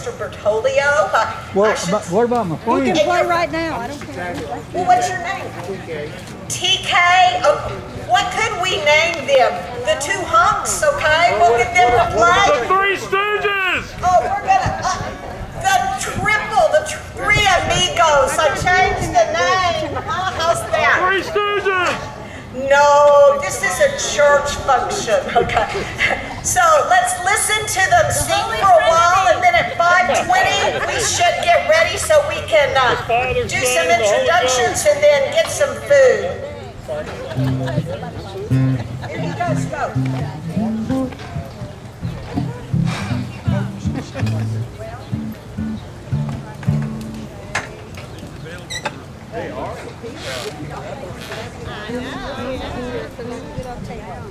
Mr. Bertolio. What about my friend? You can play right now. I don't care. Well, what's your name? TK. Oh, what could we name them? The two hunks, okay? We'll get them to play. The Three Stooges! Oh, we're gonna, the Three Amigos. I changed the name. Huh? How's that? Three Stooges! No, this is a church function, okay? So let's listen to them sing for a while, and then at 5:20 we should get ready so we can do some introductions and then get some food. Here you guys go.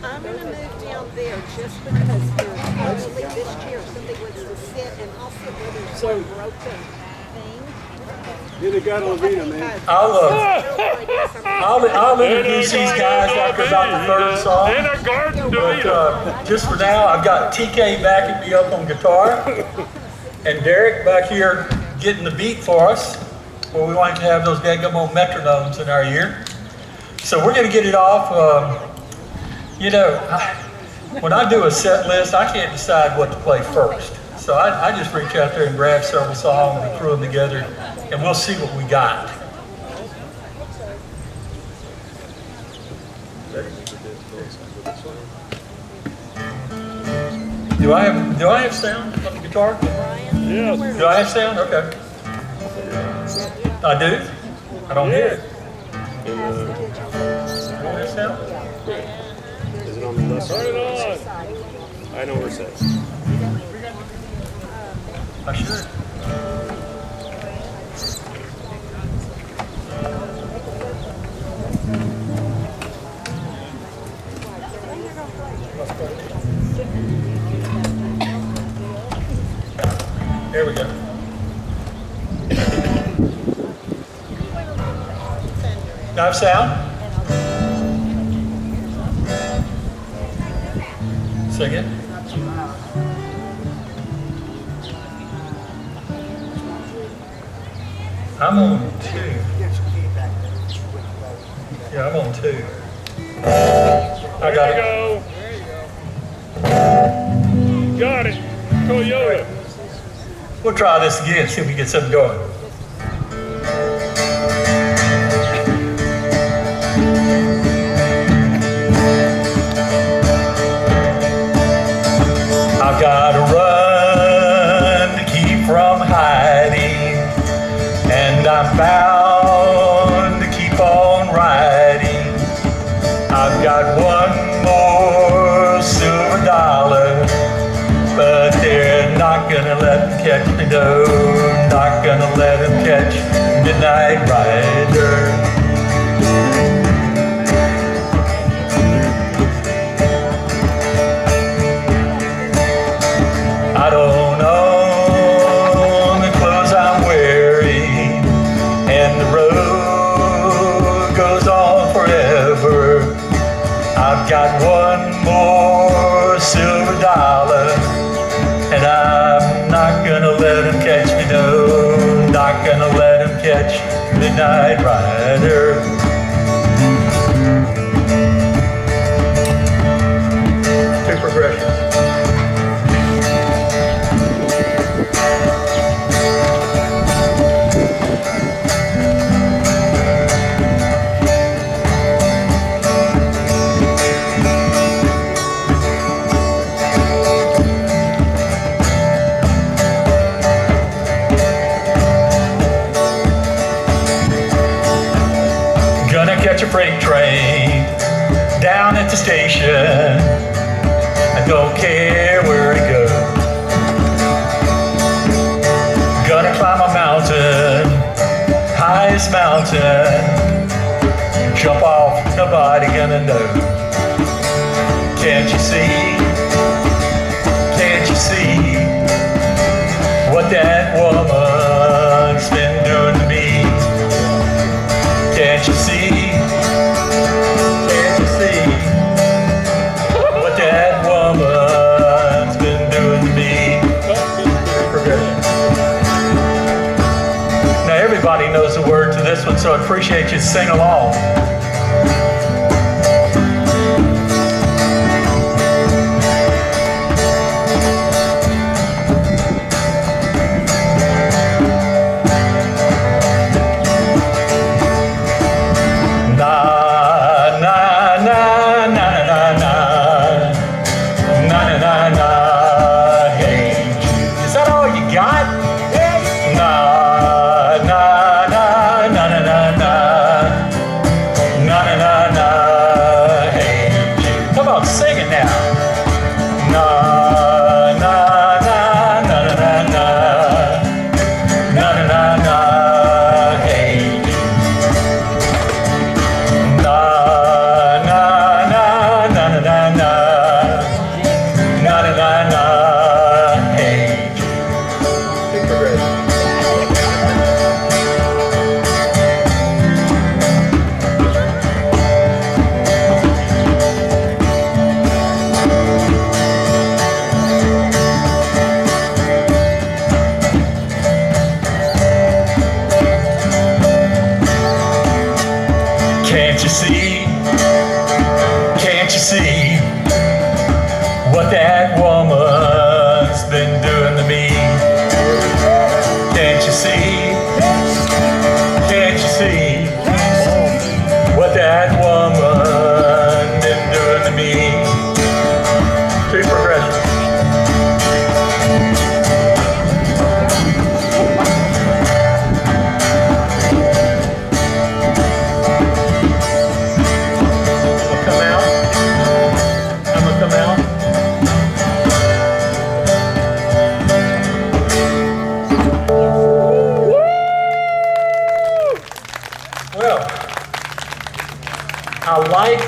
I'm going to move down there just because there's actually this chair. Somebody wants to sit, and I'll sit where there's one broken thing. You're the guy on Vita, man. I'll introduce these guys after about the third song. In a garden, But just for now, I've got TK backing me up on guitar, and Derek back here getting the beat for us. Well, we wanted to have those daggum old metronomes in our ear. So we're going to get it off. You know, when I do a set list, I can't decide what to play first. So I just reach out there and grab several songs and throw them together, and we'll see what we got. Do I have sound on the guitar? Yes. Do I have sound? Okay. I do? I don't hear it. Do I have sound? Is it on the left Turn side? it on. I know where it's at. I should. There we go. Do I have sound? Sing it. I'm on 2. Yeah, I'm on 2. I got it. Go. Got it. Toyota. We'll try this again, see if we get something going. I've got to run to keep from hiding, and I'm bound to keep on riding. I've got one more silver dollar, but they're not gonna let them catch me, no, not gonna let them catch Midnight Rider. I don't own the clothes I'm wearing, and the road goes on forever. I've got one more silver dollar, and I'm not gonna let him catch me, no, not gonna let him catch Midnight Rider. Two progressions. Catch a freight train down at the station. I don't care where it goes. Gonna climb a mountain, highest mountain. Jump off, nobody gonna know. Can't you see? Can't you see what that woman's been doing to me? Can't you see? What that woman's been doing to me? Progression. everybody knows the word to this one, so I appreciate you sing along.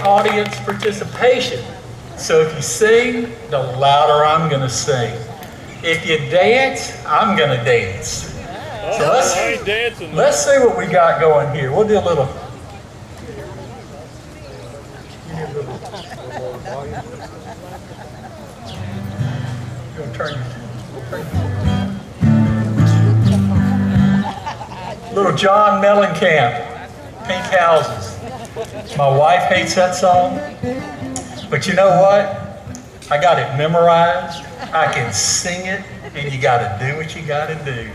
Audience participation. So if you sing, the louder I'm going to sing. If you dance, I'm going to dance. So let's see what we got going here. We'll do a little. You're going to turn little John Mellencamp, Pink Houses. My wife hates that song, but you know what? I got it memorized. I can sing it, and you got to do what you got to do.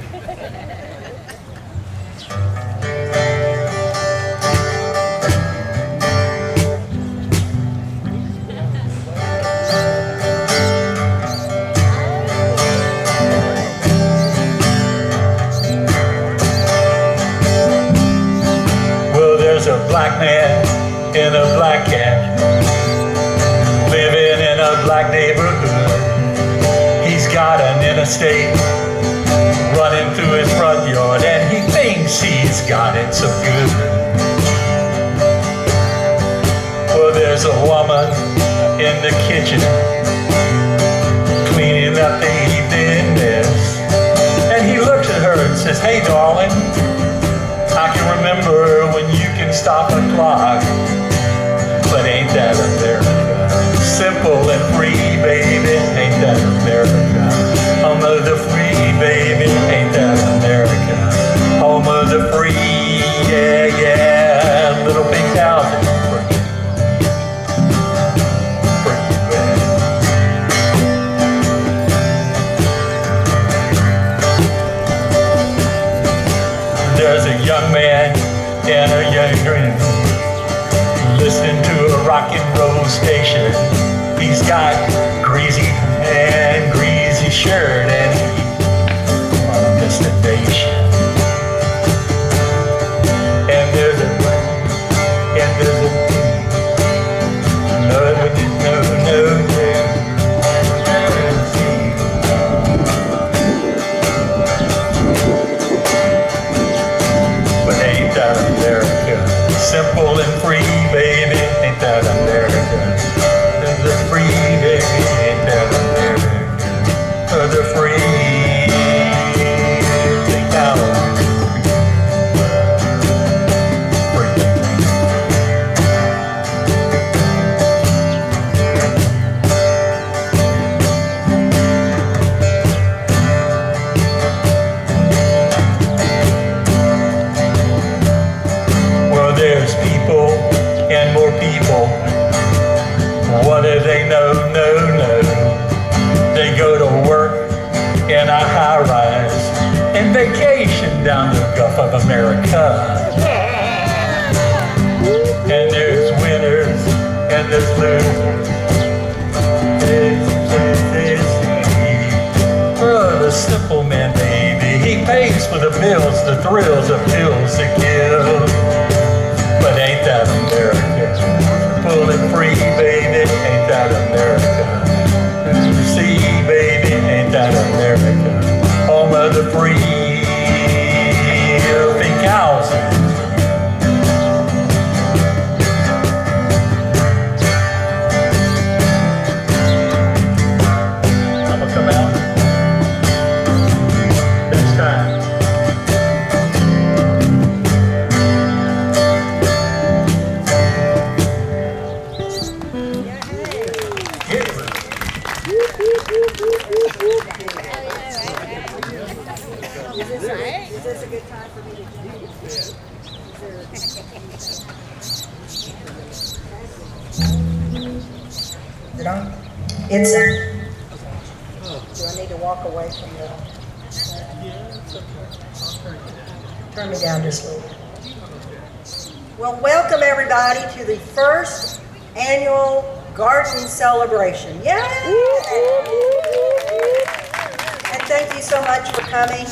Well, there's a black man in a black cap, living in a black neighborhood. He's got an interstate running through his front yard, and he thinks he's got it so good. Well, there's a woman in the kitchen cleaning up the evening mess, and he looks at her and says, "Hey, darling, I can remember when you can stop a clock. But ain't that America? Simple and free, baby, ain't that America? Home of the free, baby, ain't that America? Home of the free, yeah, yeah. Little pink houses for you. There's a young man and a young dream listening to a rock and roll station. He's got greasy and greasy shirt, and he's on a destination. And there's a but ain't that America? Simple and free, baby, ain't that America? The free, baby, ain't that America? The free. down the Gulf of America. And there's winners and there's losers. Oh, the simple man, baby, he pays for the bills, the thrills of pills to give. But ain't that America? Pulling free, baby, ain't that America? See, baby, ain't that America? Home of the free, healthy cows. I'm gonna come out next time. Is this a good time for me to Is it on? It's do I need to walk away from the? Turn me down just a little bit. Well, welcome everybody to the first annual garden celebration. Yay! And thank you so much for coming.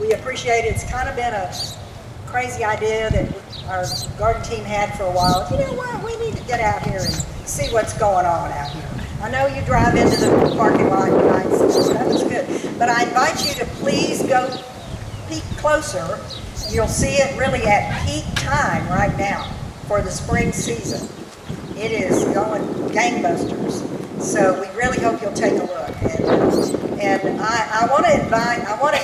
We appreciate it. It's kind of been a crazy idea that our garden team had for a while. You know what? We need to get out here and see what's going on out here. I know you drive into the parking lot tonight, so that was good. But I invite you to please go peek closer. You'll see it really at peak time right now for the spring season. It is going gangbusters. So we really hope you'll take a look. And I want to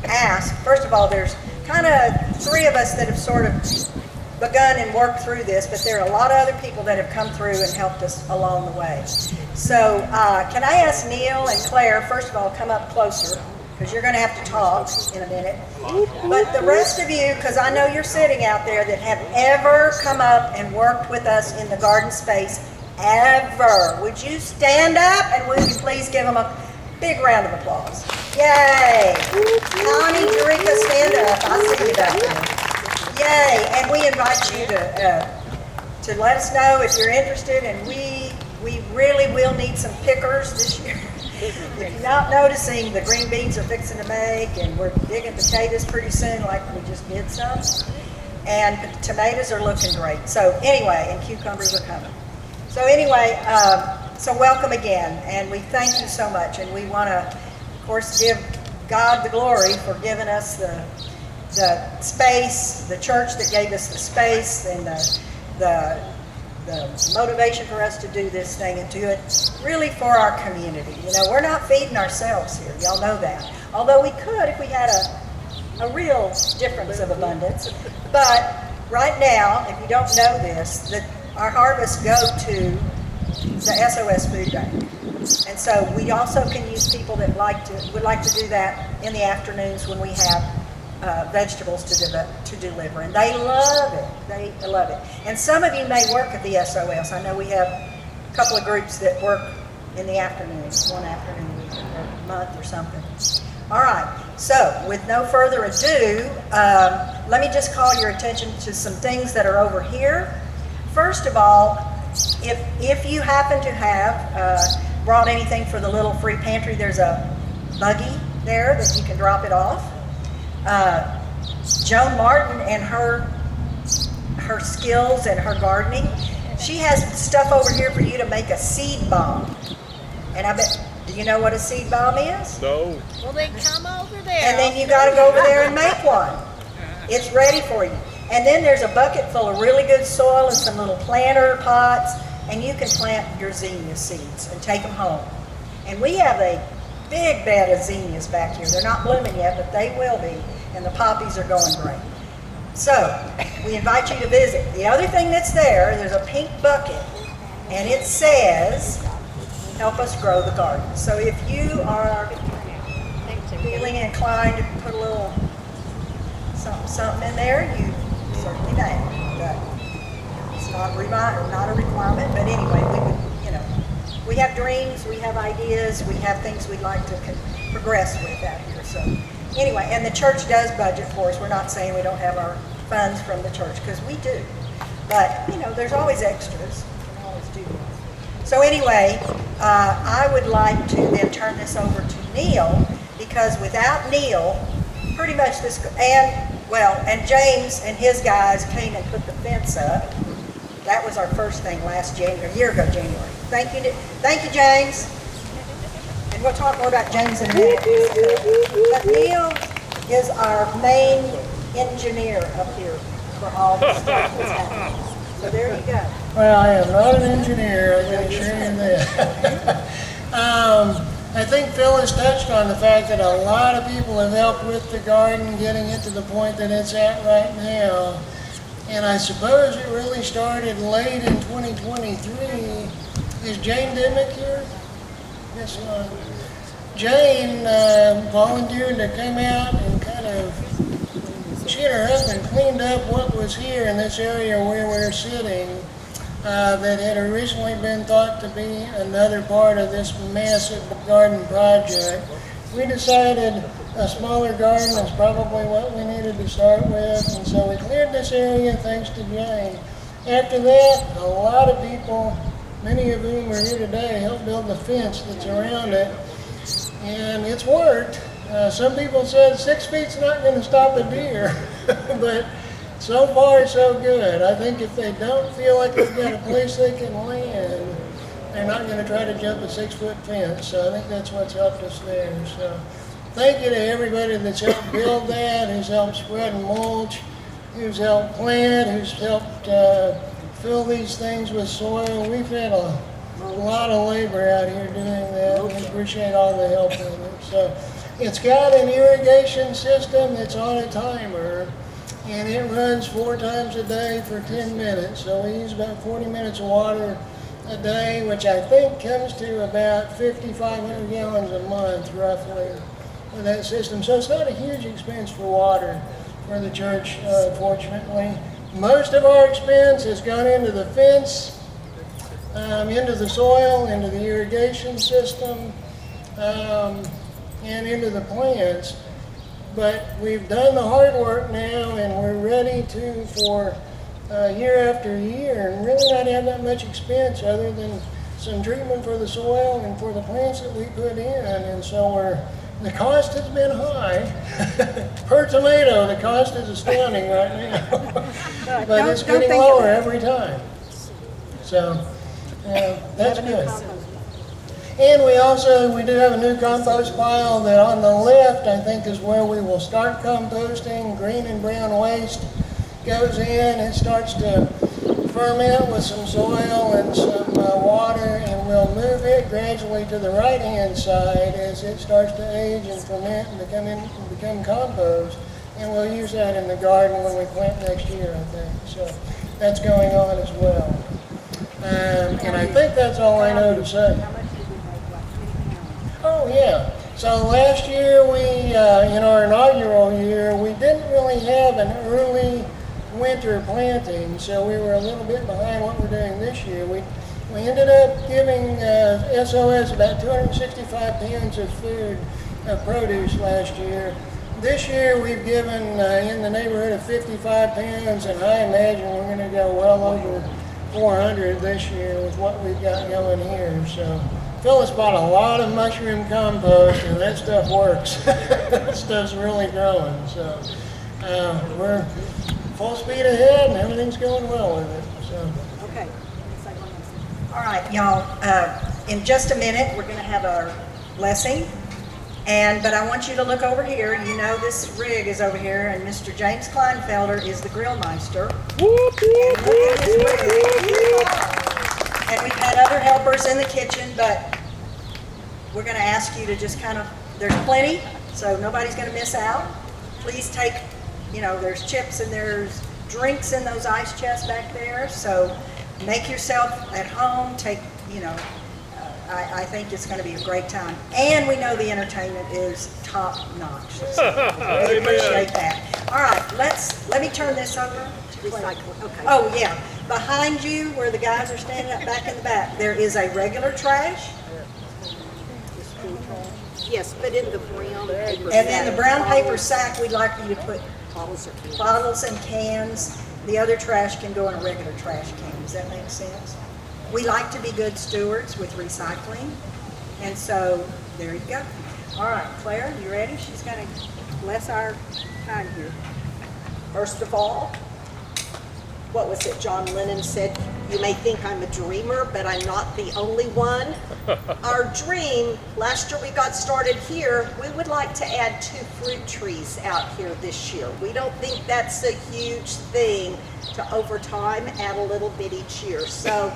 ask, first of all, there's kind of 3 of us that have sort of begun and worked through this, but there are a lot of other people that have come through and helped us along the way. So can I ask Neil and Claire, first of all, come up closer, because you're going to have to talk in a minute. But the rest of you, because I know you're sitting out there that have ever come up and worked with us in the garden space, ever, would you stand up and would you please give them a big round of applause? Yay! Connie, Eureka, stand up. I see you back there. Yay! And we invite you to let us know if you're interested, and we really will need some pickers this year. If you're not noticing, the green beans are fixing to make, and we're digging potatoes pretty soon, like we just did some. And tomatoes are looking great. So anyway, and cucumbers are coming. So anyway, so welcome again, and we thank you so much. And we want to, of course, give God the glory for giving us the space, the church that gave us the space, and the motivation for us to do this thing and do it really for our community. You know, we're not feeding ourselves here. Y'all know that. Although we could if we had a real difference of abundance. But right now, if you don't know this, our harvests go to the SOS Food Bank. And so we also can use people that would like to do that in the afternoons when we have vegetables to deliver, and they love it. They love it. And some of you may work at the SOS. I know we have a couple of groups that work in the afternoons, one afternoon a week or a month or something. All right. So, with no further ado, let me just call your attention to some things that are over here. First of all, if you happen to have brought anything for the little free pantry, there's a buggy there that you can drop it off. Joan Martin and her skills and her gardening, she has stuff over here for you to make a seed bomb. And I bet, do you know what a seed bomb is? No. Well, then come over there. And then you got to go over there and make one. It's ready for you. And then there's a bucket full of really good soil and some little planter pots, and you can plant your zinnia seeds and take them home. And we have a big bed of zinnias back here. They're not blooming yet, but they will be, and the poppies are going great. So, we invite you to visit. The other thing that's there's a pink bucket, and it says, help us grow the garden. So if you are feeling inclined to put a little something in there, you certainly may. But it's not a requirement, but anyway, we have dreams, we have ideas, we have things we'd like to progress with out here. So Anyway, and the church does budget for us. We're not saying we don't have our funds from the church, because we do. But, you know, there's always extras. You can always do that. So anyway, I would like to then turn this over to Neil, because without Neil, pretty much this, and James and his guys came and put the fence up. That was our first thing last January, a year ago January. Thank you, James. And we'll talk more about James in a minute. But Neil is our main engineer up here for all the stuff that's happening. So there you go. Well, I am not an engineer, I can assure you that. I think Phyllis touched on the fact that a lot of people have helped with the garden, getting it to the point that it's at right now. And I suppose it really started late in 2023. Is Jane Dimmick here? Yes, Jane volunteered to come out and kind of chin her up and cleaned up what was here in this area where we're sitting. That had originally been thought to be another part of this massive garden project. We decided a smaller garden is probably what we needed to start with, and so we cleared this area thanks to Jane. After that, a lot of people, many of whom are here today, helped build the fence that's around it, and it's worked. Some people said 6 feet's not going to stop a deer, but so far, so good. I think if they don't feel like they've got a place they can land, they're not going to try to jump a 6-foot fence. So I think that's what's helped us there. So thank you to everybody that's helped build that, who's helped spread mulch, who's helped plant, who's helped fill these things with soil. We've had a lot of labor out here doing that. We appreciate all the help in it. So it's got an irrigation system that's on a timer. And it runs 4 times a day for 10 minutes. So we use about 40 minutes of water a day, which I think comes to about 5,500 gallons a month, roughly, with that system. So it's not a huge expense for water for the church, fortunately. Most of our expense has gone into the fence, into the soil, into the irrigation system, and into the plants. But we've done the hard work now, and we're ready to, for year after year, and really not have that much expense other than some treatment for the soil and for the plants that we put in. And so the cost has been high. Per tomato, the cost is astounding right now. But it's getting lower every time. So that's good. And we do have a new compost pile that on the left, I think, is where we will start composting. Green and brown waste goes in, it starts to ferment with some soil and some water, and we'll move it gradually to the right-hand side as it starts to age and ferment and become compost. And we'll use that in the garden when we plant next year, I think. So that's going on as well. And I think that's all I know to say. Oh, yeah. So last year, in our inaugural year, we didn't really have an early winter planting, so we were a little bit behind what we're doing this year. We ended up giving SOS about 265 pounds of food, of produce last year. This year, we've given in the neighborhood of 55 pounds, and I imagine we're going to go well over 400 this year with what we've got going here. So Phyllis bought a lot of mushroom compost, and that stuff works. That stuff's really growing. So we're full speed ahead, and everything's going well with it. So. Okay. All right, y'all. In just a minute, we're going to have our blessing. But I want you to look over here. You know this rig is over here, and Mr. James Kleinfelder is the grill meister. And look at his rig. And we've had other helpers in the kitchen, but we're going to ask you to just kind of, there's plenty, so nobody's going to miss out. Please take, there's chips and there's drinks in those ice chests back there, so make yourself at home, I think it's going to be a great time. And we know the entertainment is top notch. So we appreciate that. All right, let me turn this over. Okay. Oh, yeah. Behind you, where the guys are standing up back in the back, there is a regular trash. Yes, but in the brown paper. And in the sack, brown paper bottles- sack, we'd like you to put Bottles or cans. bottles and cans. The other trash can go in a regular trash can. Does that make sense? We like to be good stewards with recycling. And so, there you go. All right, Claire, you ready? She's gonna bless our time here. First of all, what was it John Lennon said? You may think I'm a dreamer, but I'm not the only one. Our dream, last year we got started here, we would like to add 2 fruit trees out here this year. We don't think that's a huge thing to over time add a little bit each year. So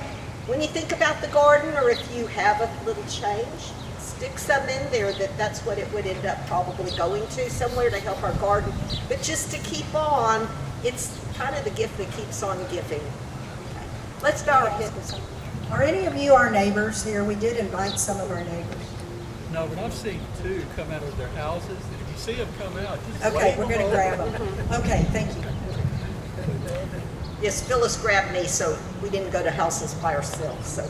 when you think about the garden, or if you have a little change, stick some in there that's what it would end up probably going to, somewhere to help our garden. But just to keep on, it's kind of the gift that keeps on giving. Okay. Let's bow our heads. Are any of you our neighbors here? We did invite some of our neighbors. No, but I've seen 2 come out of their houses, and if you see them come out, just Okay, wave we're them gonna grab over. them. Okay, thank you. Yes, Phyllis grabbed me, so we didn't go to houses by ourselves, so.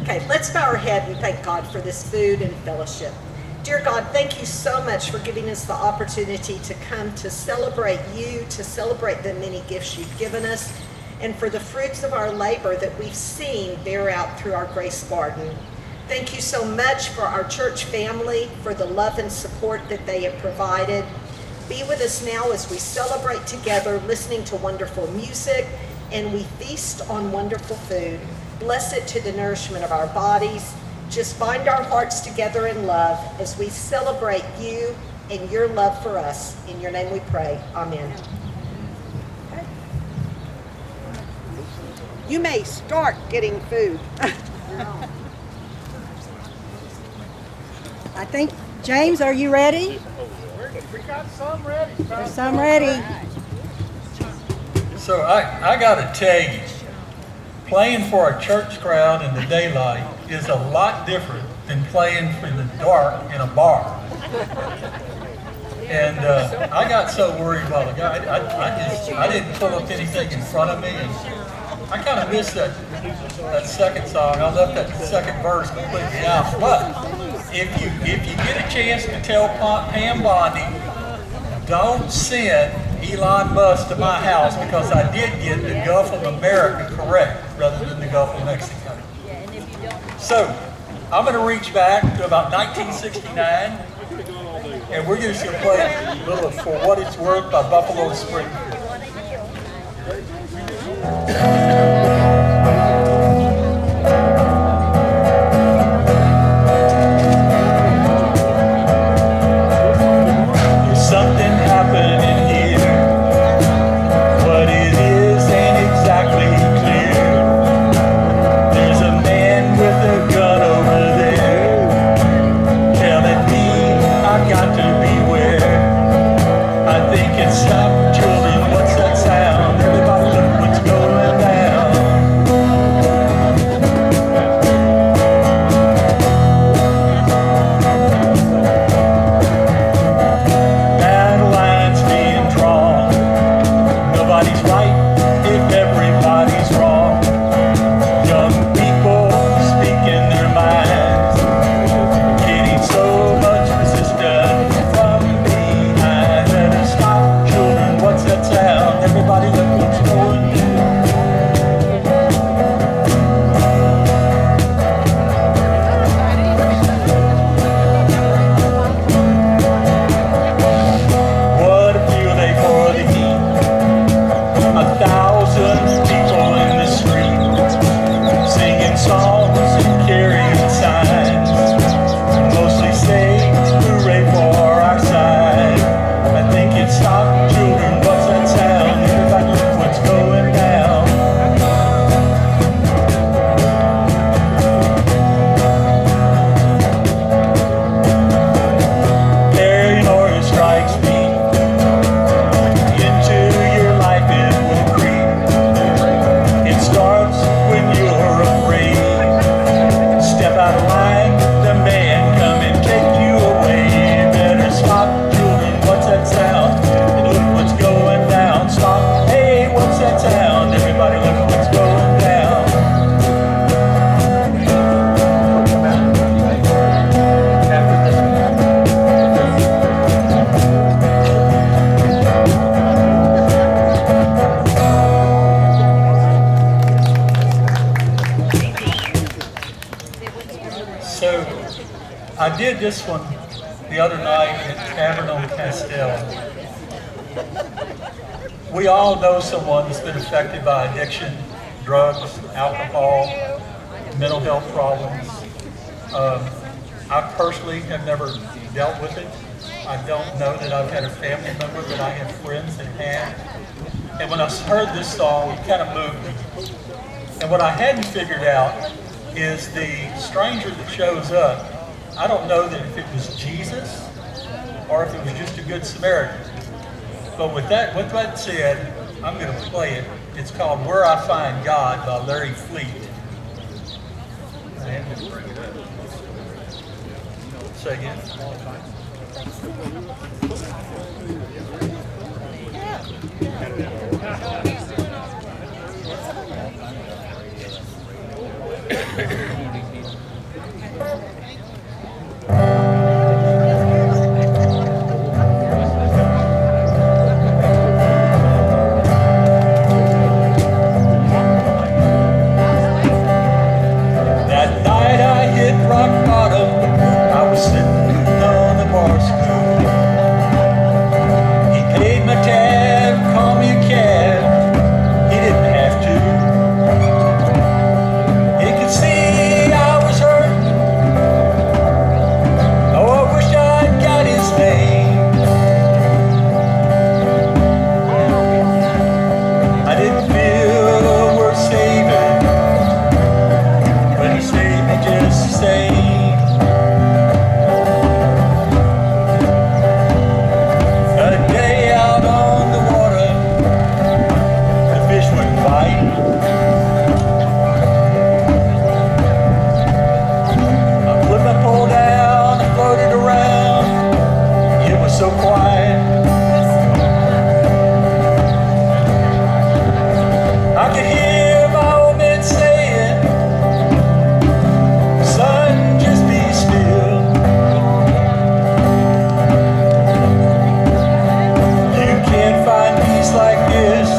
Okay, let's bow our head and thank God for this food and fellowship. Dear God, thank you so much for giving us the opportunity to come to celebrate you, to celebrate the many gifts you've given us, and for the fruits of our labor that we've seen bear out through our Grace Garden. Thank you so much for our church family, for the love and support that they have provided. Be with us now as we celebrate together, listening to wonderful music, and we feast on wonderful food. Bless it to the nourishment of our bodies. Just bind our hearts together in love as we celebrate you and your love for us. In your name we pray. Amen. Okay. You may start getting food. I think, James, are you ready? We got some ready. There's some ready. So I gotta tell you, playing for a church crowd in the daylight is a lot different than playing in the dark in a bar. And I got so worried while ago, I didn't pull up anything in front of me, and I kind of missed that second song. I left that second verse completely out. But if you get a chance to tell Pam Bondi, don't send Elon Musk to my house, because I did get the Gulf of America correct rather than the Gulf of Mexico. So I'm going to reach back to about 1969, and we're just going to play a little of For What It's Worth by Buffalo Springfield. There's something happening here. What it is ain't exactly clear. There's a man with a gun over there, telling me I've got to beware. I think it's stop children, what's that sound? Everybody look what's going down. this one the other night at Tavern on Castell. We all know someone that's been affected by addiction, drugs, alcohol, mental health problems. I personally have never dealt with it. I don't know that I've had a family member, but I have friends that have. And when I heard this song, it kind of moved me. And what I hadn't figured out is the stranger that shows up, I don't know that if it was Jesus or if it was just a good Samaritan. But with that said, I'm going to play it. It's called Where I Find God by Larry Fleet. Say again. That night I hit rock bottom. I was sitting on the bar stool. He paid my tab, called me a cab. He didn't have to. He could see I was hurt. Oh, I wish I'd got his name. I didn't feel worth saving, but he saved me just the same. A day out on the water, the fish wouldn't bite. I put my pole down and floated around. It was so quiet. I could hear my old man saying, "Son, just be still. You can't find peace like this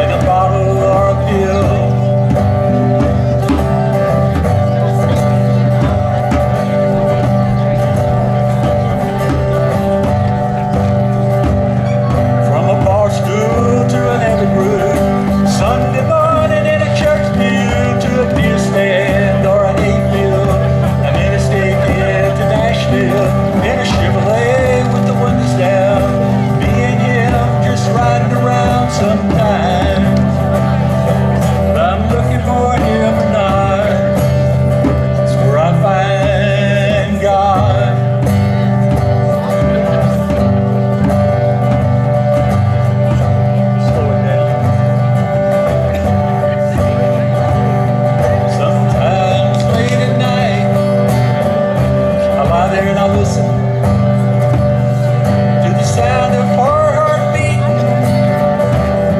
in a bottle or a pill." From a bar stool to an heavy brew, Sunday morning in a church pew, to a beer stand or an eight-wheel, an interstate here to Nashville, in a Chevrolet with the windows down, me and him just riding around sometimes. But I'm looking for him or not, it's where I find God. Slow it down. Sometimes late at night, I lie there and I listen to the sound of her heart beating,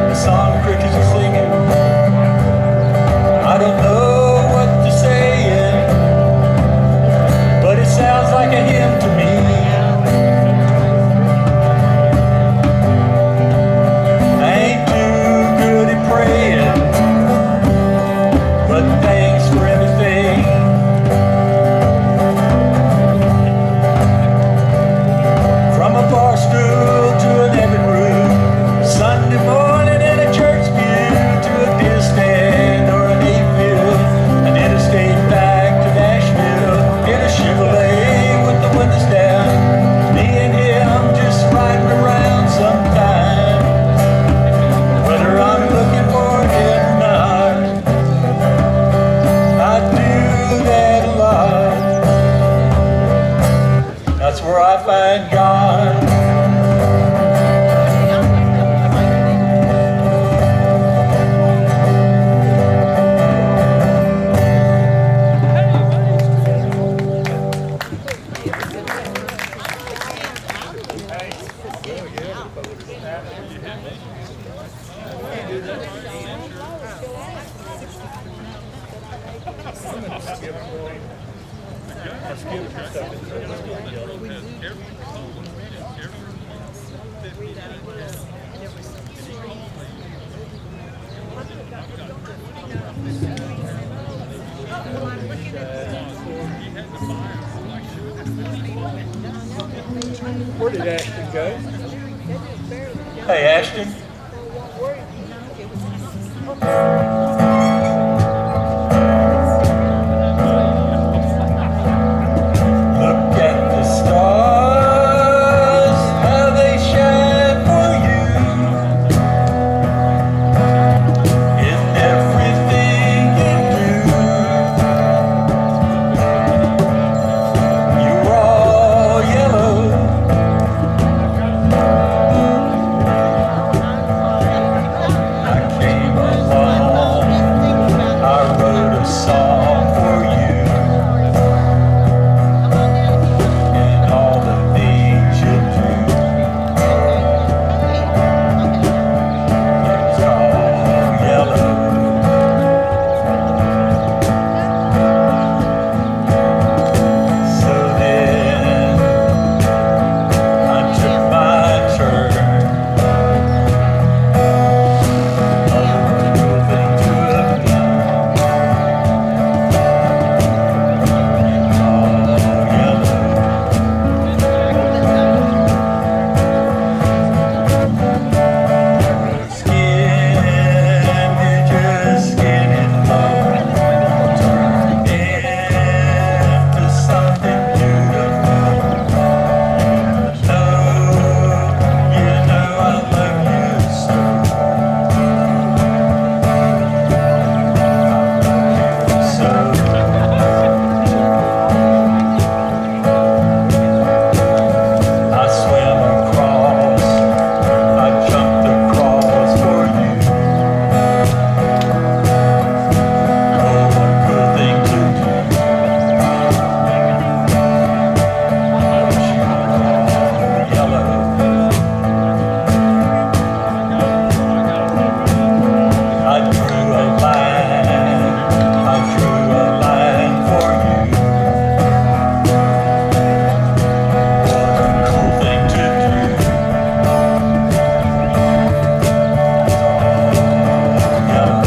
the song crickets are singing. I don't know what they're saying, but it sounds like a hymn to me. I ain't too good at praying, but thanks for everything. From a bar stool to an every room, Sunday morning in a church pew, to a beer stand or an eight-wheel, an interstate back to Nashville, in a Chevrolet with the windows down, me and him just riding around sometime. Whether I'm looking for it or not, I do that a lot. That's where I find God. He had to buy Where did Ashton go? Hey, Ashton. Look at the stars, how they shine for you. In everything you do, you're all yellow. I came along, I wrote a song for you. And all the things you do, it's all yellow. So then I took my turn. Moving to a town, all yellow. Skin, you're just getting low. Turn into something beautiful. No, you know I love you so. So I swam across, I jumped across for you. Oh, what good thing to do. But you are yellow. I drew a line for you. What a cool thing to do. Yellow.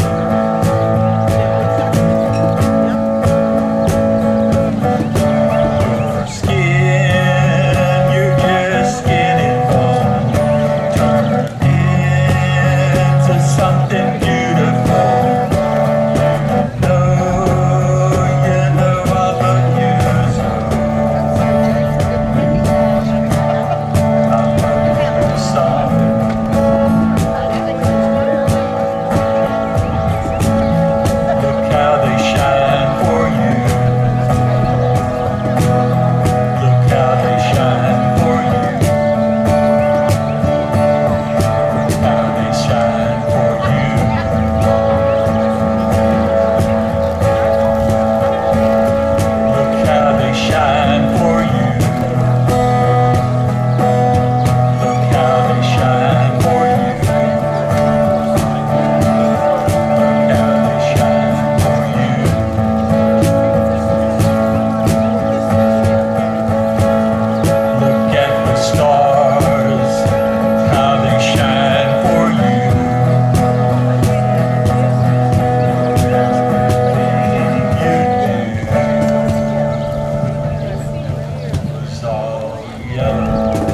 Your skin, you're just getting warm. Turn into something beautiful. No, you know I love you so. I love you so. Look how they shine for you. Look how they shine for you. Look how they shine for you. Look how they shine for you. Look how they shine for you. Look how they shine for you. Look at the stars, how they shine for you. Everything you do is all yellow.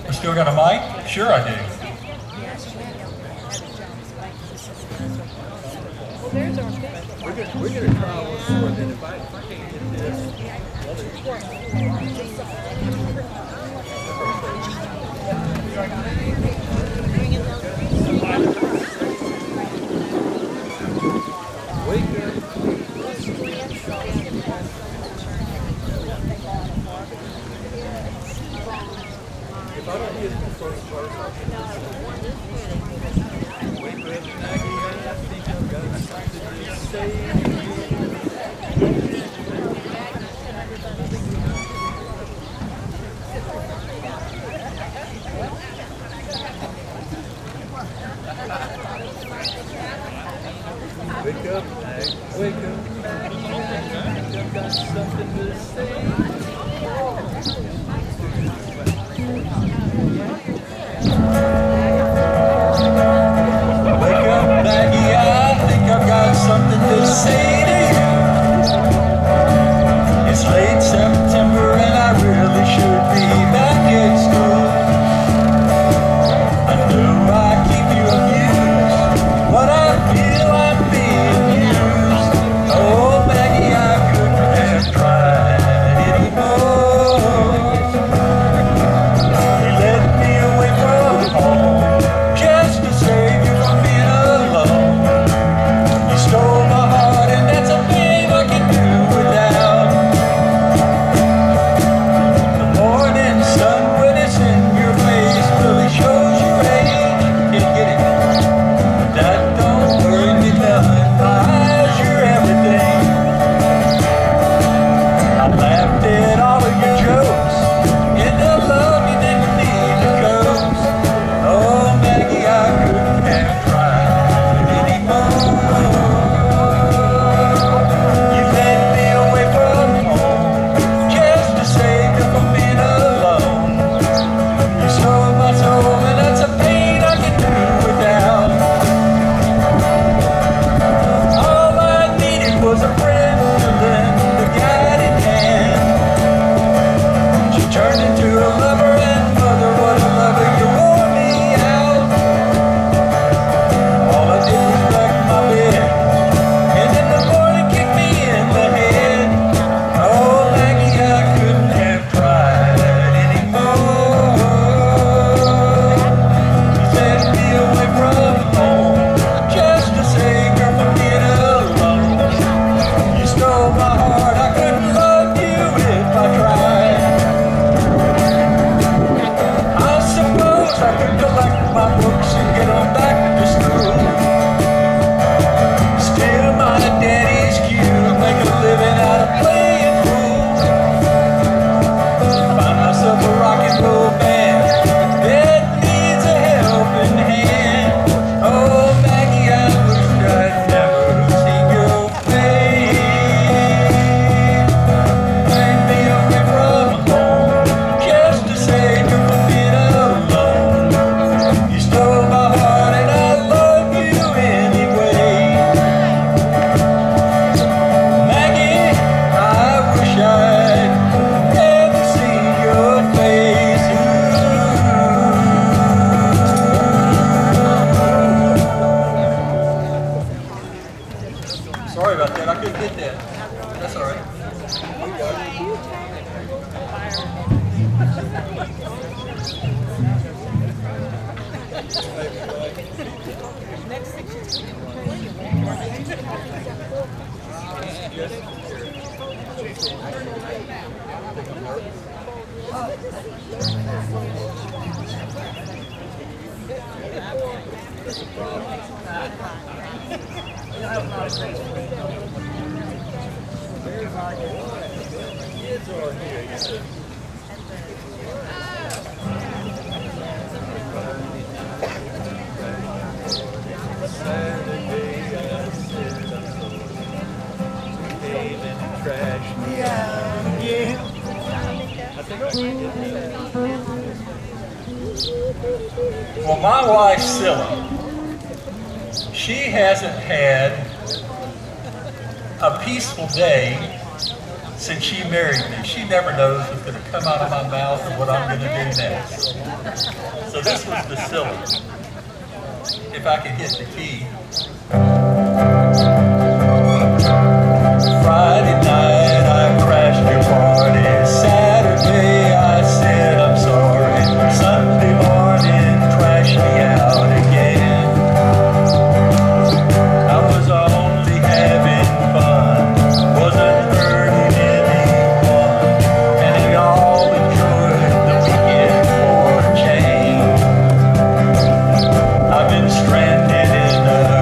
You still got a mic? Sure I do. We're gonna try one more, then if I can't get this, if I don't get the first verse, I'll get this. Wake up, Maggie, I think I've got something to say. Wake up, Mag. Wake up, Maggie. I've got something to say. Wake up, Maggie. say to you, it's late September and I really should be back at school. I know I keep you amused, but I feel I'm being used. Oh, Maggie, I couldn't have tried anymore. You let me away from home just to save you from being alone. You stole my heart and that's a thing I can do without. The morning sun when it's in your face really shows your age. Can't get it. That don't worry me none. My eyes, you're everything. I laughed at all of your jokes. In the love you didn't need to coax. Oh, Maggie, I couldn't have tried anymore. You led me away from home just to save you from being alone. You stole my soul and that's a pain I can do without. All I needed was a friend to lend a guiding hand. She turned into a lover and mother, what a lover, you wore me out. All I did was wreck my bed, and in the morning kick me in the head. Oh, Maggie, I couldn't have tried anymore. You sent me away from home just to save her from being alone. You stole my heart, I couldn't love you if I tried. I suppose I could collect my books and get on back to school. Steal my daddy's cue, make a living out of playing pool. Find myself a rock and roll band that needs a helping hand. Oh, Maggie, I wish I'd never seen your face. Take me away from home just to save you from being alone. You stole my heart and I love you anyway. Maggie, I wish I'd never seen your face. Sorry about that, I couldn't get that. That's all right. Well, my wife, Scylla, she hasn't had a peaceful day since she married me. She never knows what's going to come out of my mouth or what I'm going to do next. So this was the Scylla. If I could hit the key. Friday night I crashed your party. Saturday I said I'm sorry. Sunday morning crashed me out again. I was only having fun, wasn't hurting anyone, and we all enjoyed the weekend for a change. I've been stranded in a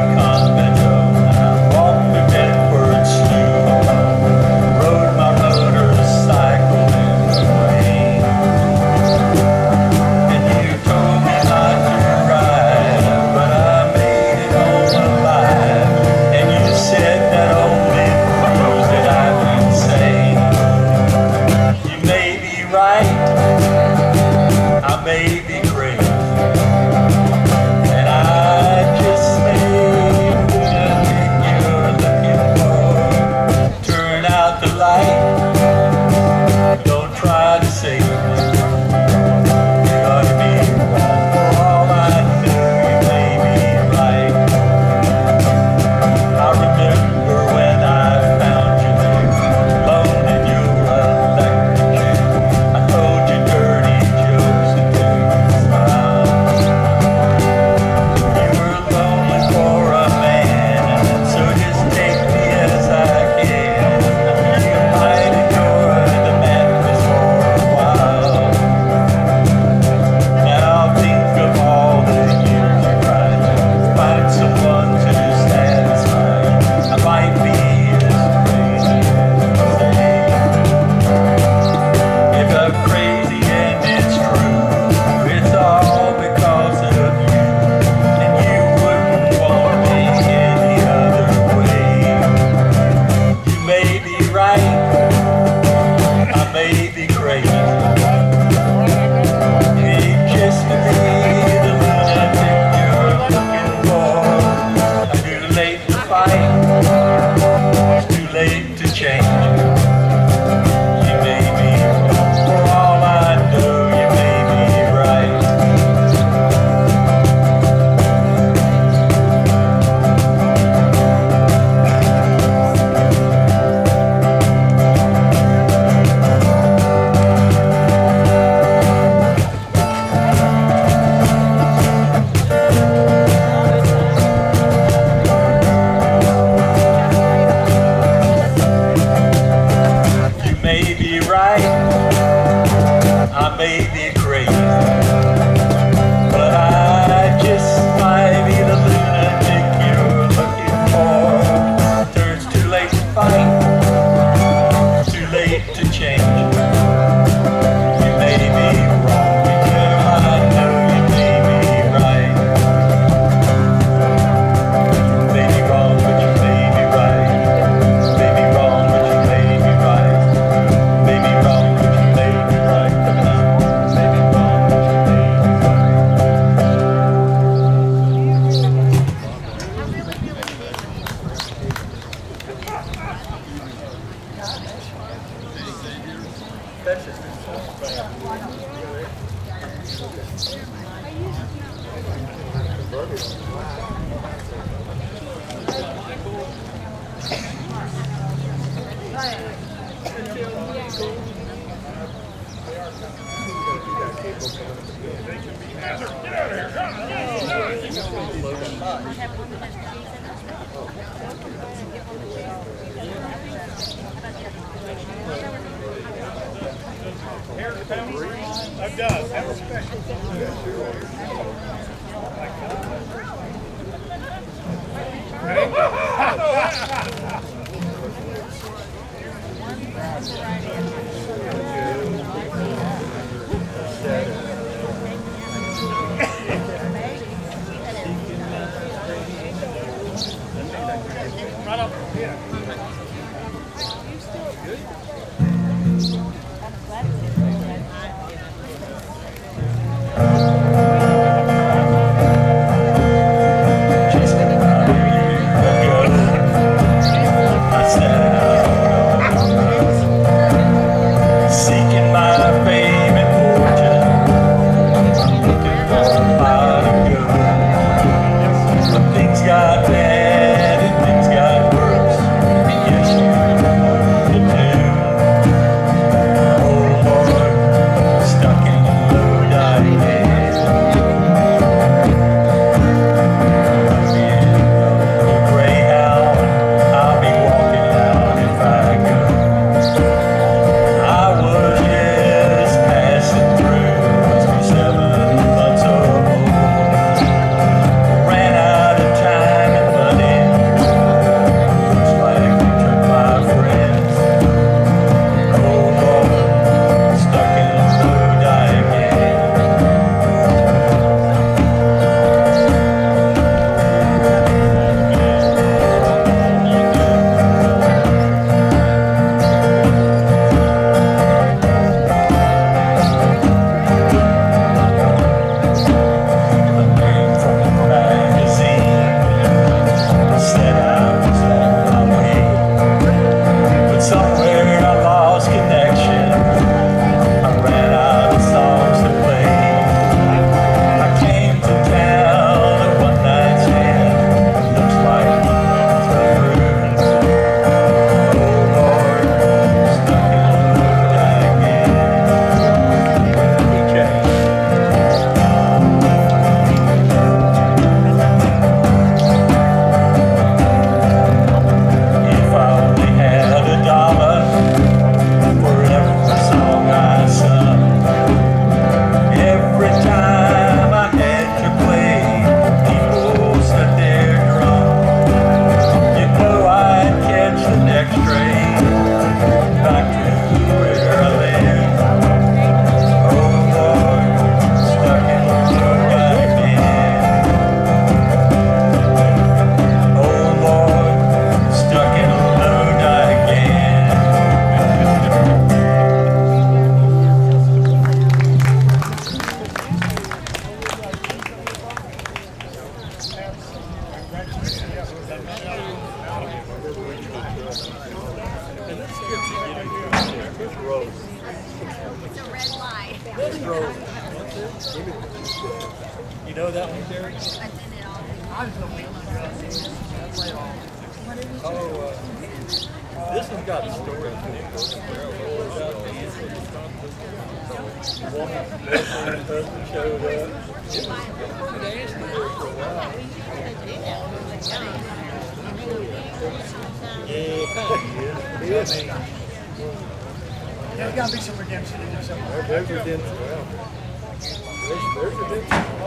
right. It's too late to change. You may be wrong. For all I know, you may be right. You may be right, I may be crazy, but I just might be the lunatic you're looking for. It's too late to fight, too late to change. You may be wrong, because I know you may be right. You may be wrong, but you may be right. You may be wrong, but you may be right. Maybe wrong, but you may be right. Come on. Maybe wrong, but you may be I've done. That was special. Right up here. seeking my fame and fortune, looking for a pot of gold. But things got bad and things got worse. You road. It's a red light. This road. You know that one, Derek? Oh, this one's got a story. Woman, husband showed up. There's got to be some redemption in there somewhere. There's redemption. There's redemption.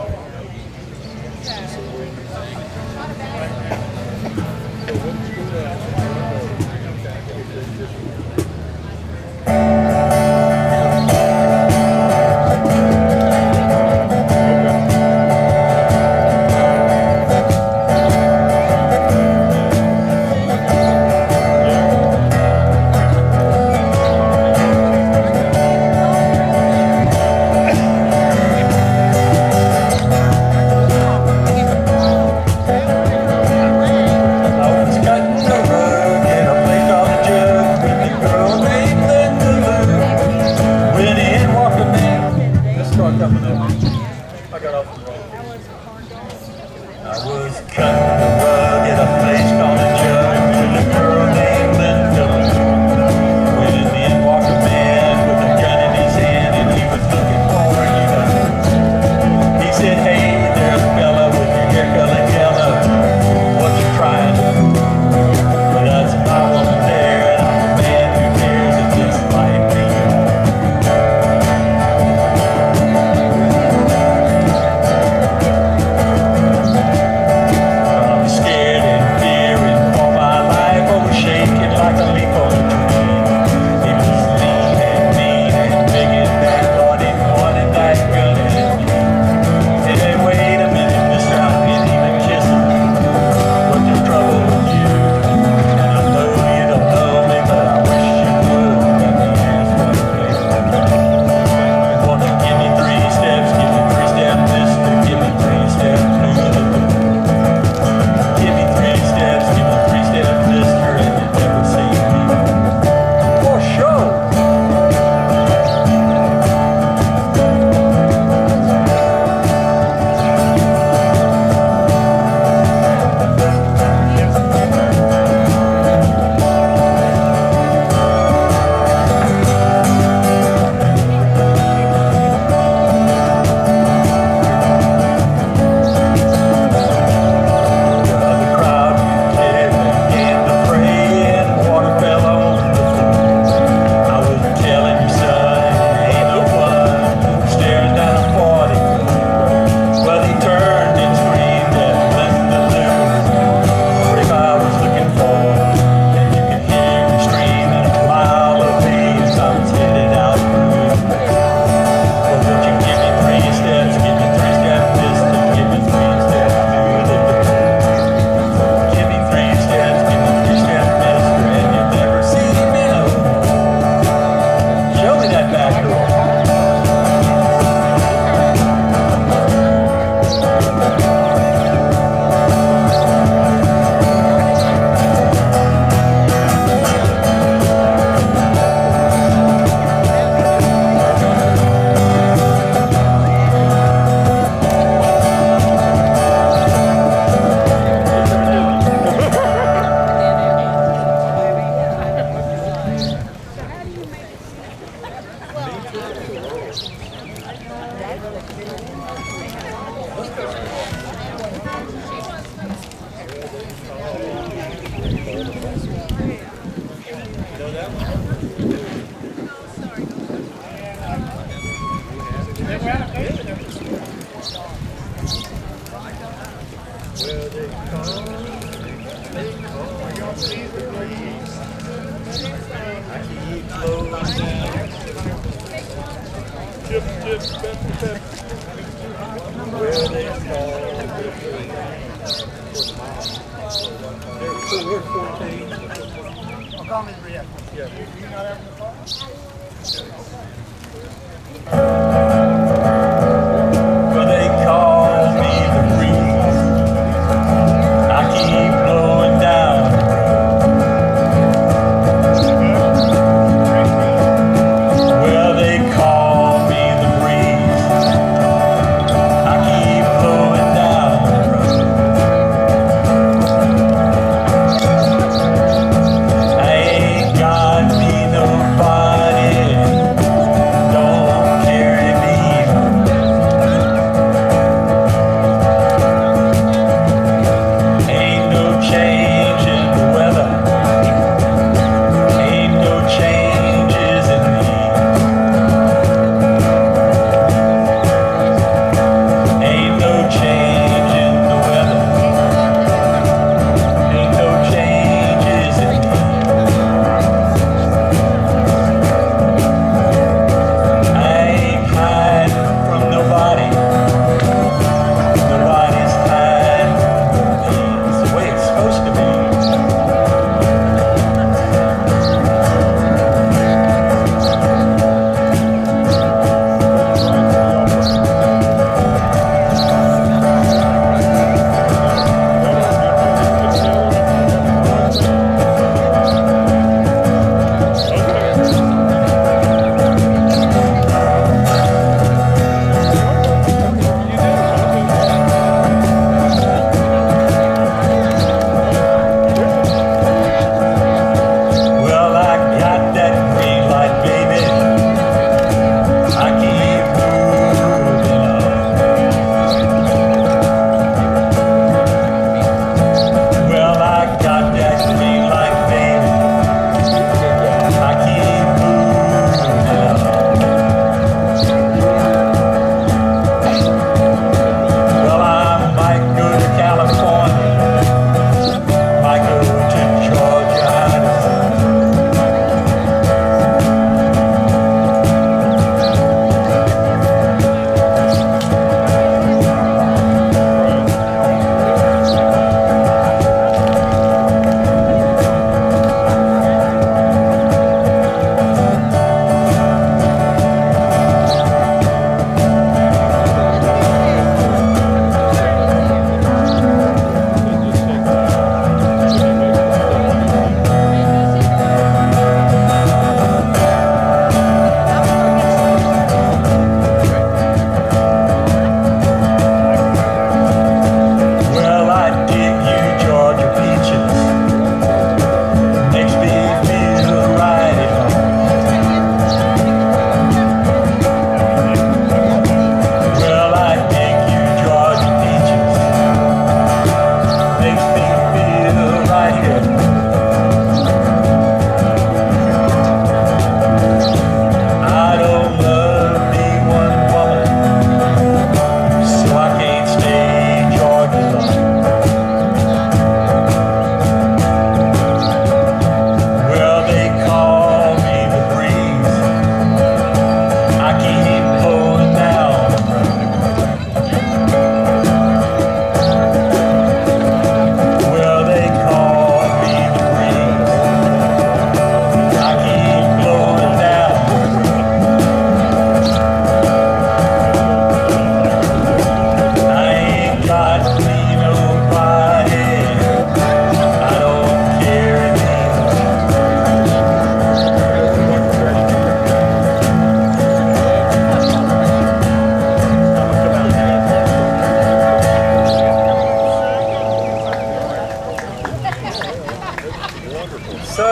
So,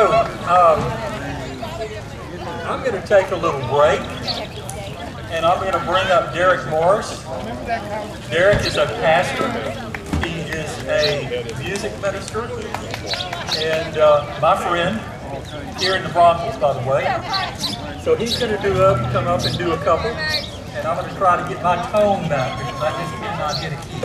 I'm going to take a little break, and I'm going to bring up Derek Morris. Derek is a pastor. He is a music minister, and my friend here in the Broncos, by the way. So he's going to come up and do a couple, and I'm going to try to get my tone back because I just cannot hit a key.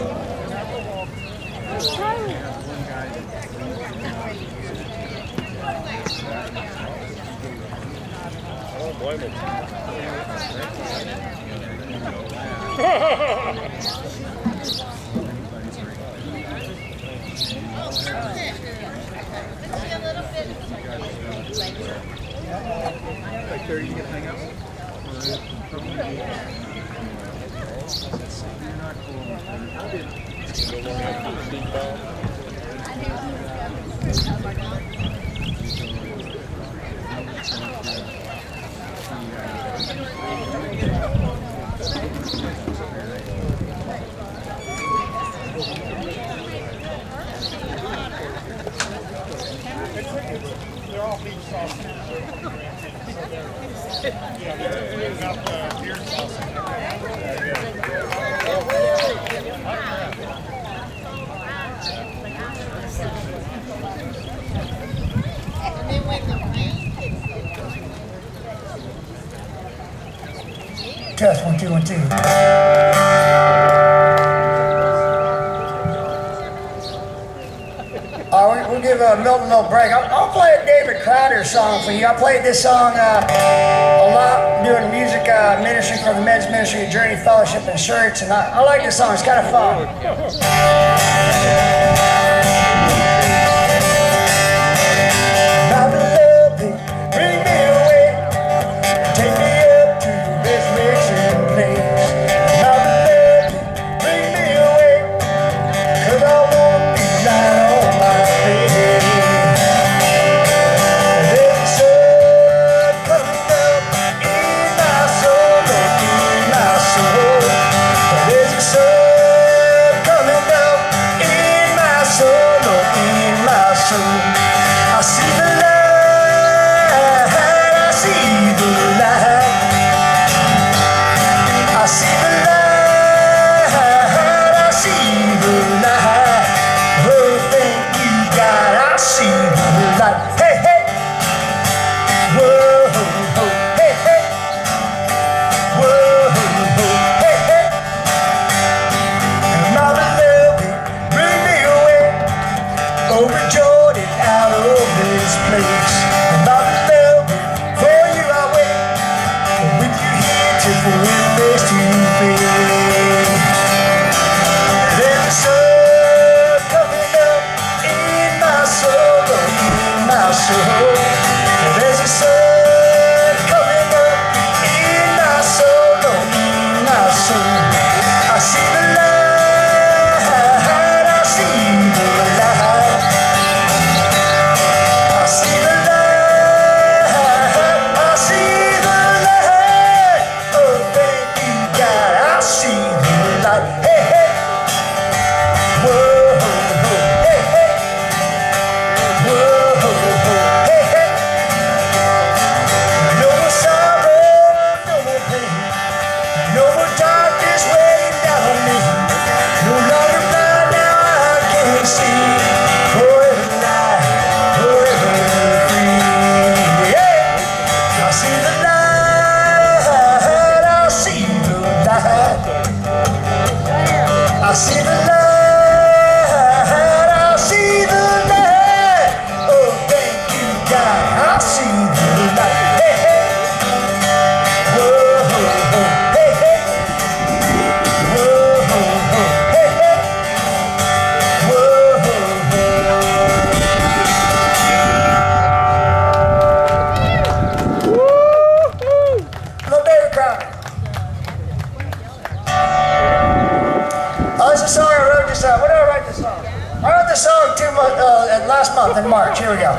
Back there, you can hang up. They're all beef sausages. They're not beer Test 1 2 1 2. We'll give Milton a little break. I'll play a David Crowder song for you. I played this song a lot doing music ministry for the men's ministry at Journey Fellowship in Church, and I like this song. It's kind of fun. My beloved, bring me away, take me up to the resurrection place. My beloved, bring me away, 'cause I won't be lying on my face. There's a sun coming up in my soul, in my soul. There's a sun coming up in my soul, in my soul. I see the light, I see the light. I see the light, I see the light. Oh, thank you, God, I see the light. Hey, hey. Whoa, oh, hey, hey. Whoa, oh, hey, hey. My beloved, bring me away, overjoyed and out of this place. My beloved, for you I wait, with you here till we're face to face. There's a sun coming up in my soul, in my soul. There's a sun coming up in my soul, in my soul. I see the light, I see the light. I see the light, I see the light. Oh, thank you, God, I see the light. Hey, hey. Whoa, hey, hey. Whoa, hey, hey. No more sorrow, no more pain, no more darkness weighing down on me. No longer blind, now I can see. Forever light, forever free. Yeah. I see the light, I see the light. I see the light, I see the light. Oh, thank you, God, I see the light. Hey, hey. Whoa, hey, hey. Whoa, hey, hey. Whoa, little David Crowder. Oh, this is a song I wrote this. When did I write this song? I wrote this song last month in March. Here we go.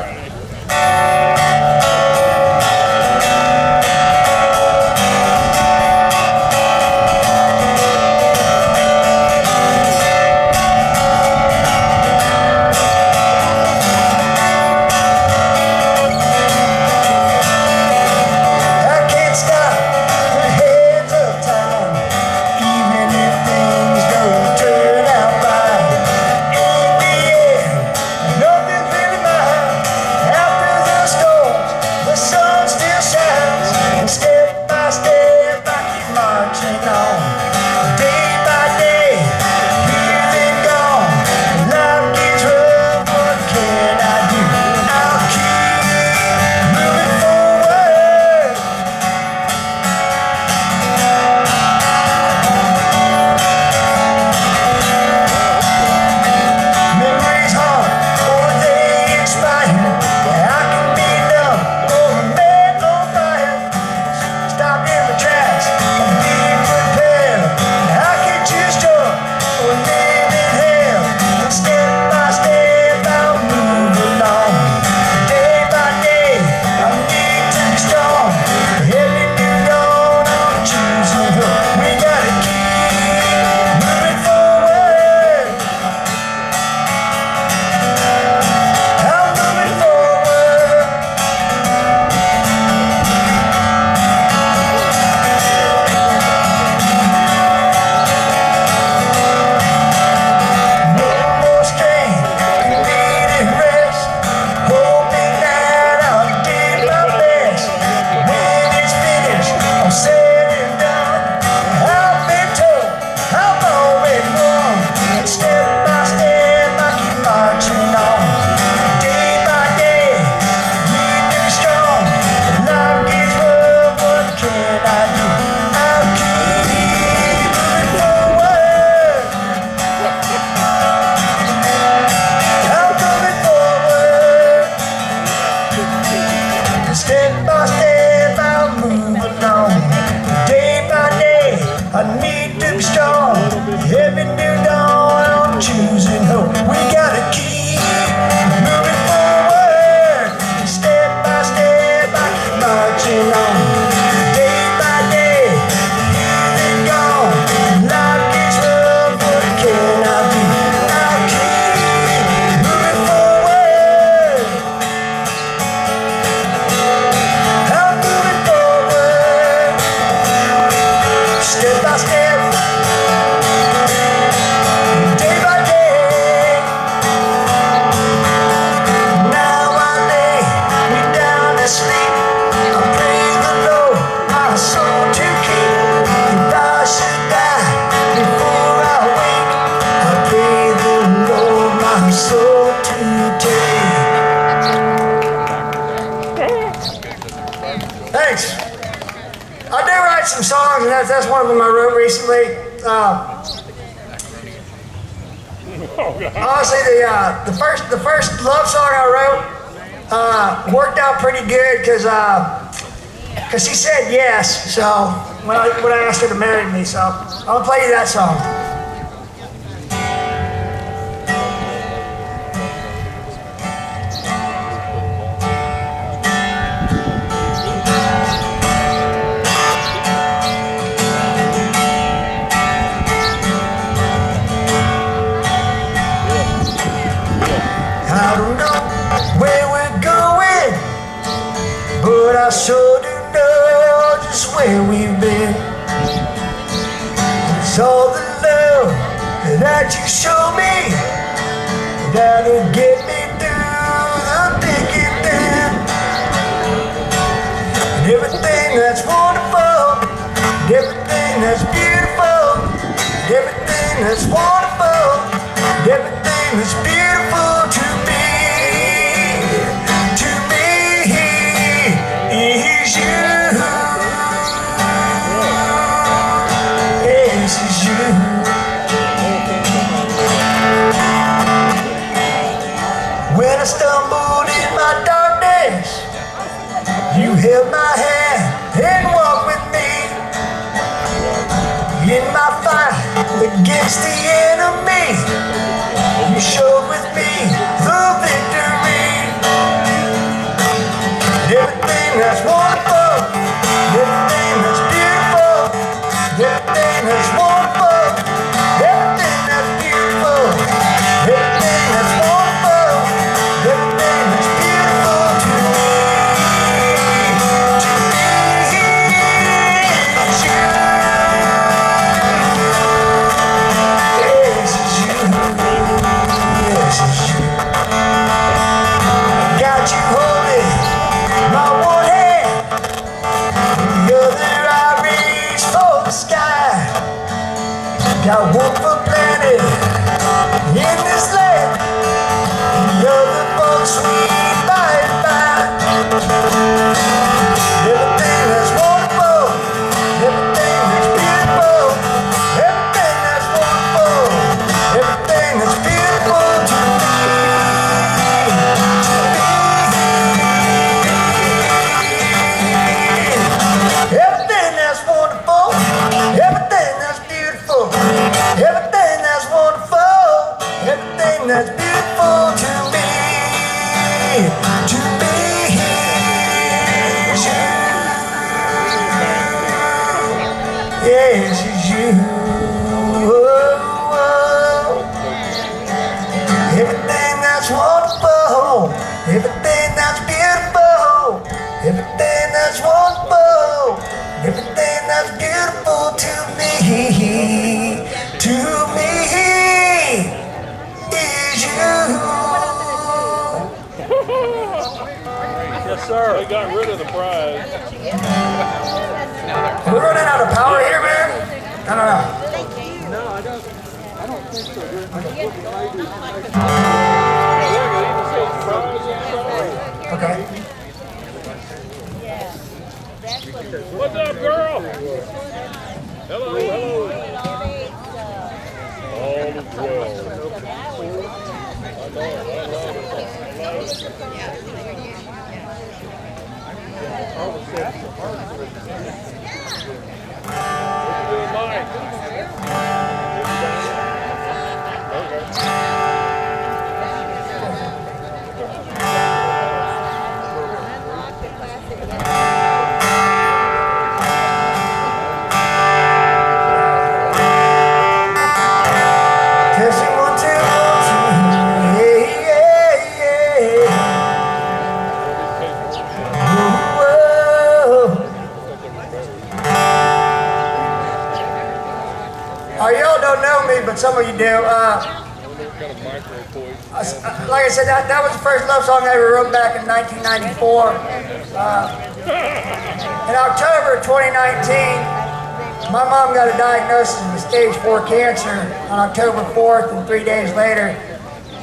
some songs, and that's one of them I wrote recently. Honestly, the first love song I wrote worked out pretty good because she said yes. So when I asked her to marry me, so I'll play you that song. I don't know where we're going, but I sure do know just where we've been. It's all the love that you show me that'll get me through the thick and thin. And everything that's wonderful, and everything that's beautiful, and everything that's wonderful, and everything that's beautiful to me is you. Yes, it's you. When I stumbled in my darkness, you held my hand and walked with me. In my fight against the enemy, you showed with me the victory. Everything that's wonderful, everything that's beautiful, everything that's wonderful, everything that's beautiful, everything that's wonderful, everything that's beautiful to me is you. Yes, it's you. Yes, it's you. Got you holding my one hand, the other I reach for the sky. Got one foot planted in this land, the other foot sweet by and by. Everything that's wonderful, everything that's beautiful, everything that's wonderful, everything that's beautiful to me. Everything that's wonderful, everything that's beautiful, everything that's wonderful, everything that's beautiful to me is you. Yes, it's you. Oh, oh. Everything that's wonderful, everything that's beautiful, everything that's wonderful, everything that's beautiful to me is you. Yes, sir. They got rid of the prize. We're running out of power here, man. I don't know. No, I don't think so. Okay. What's up, girl? Hello, hello. All is well. Testing 1, 2, 1, 2. Yeah, yeah, yeah. Y'all don't know me, but some of you do. Like I said, that was the first love song I ever wrote back in 1994. In October 2019, my mom got a diagnosis of stage 4 cancer on October 4th, and 3 days later,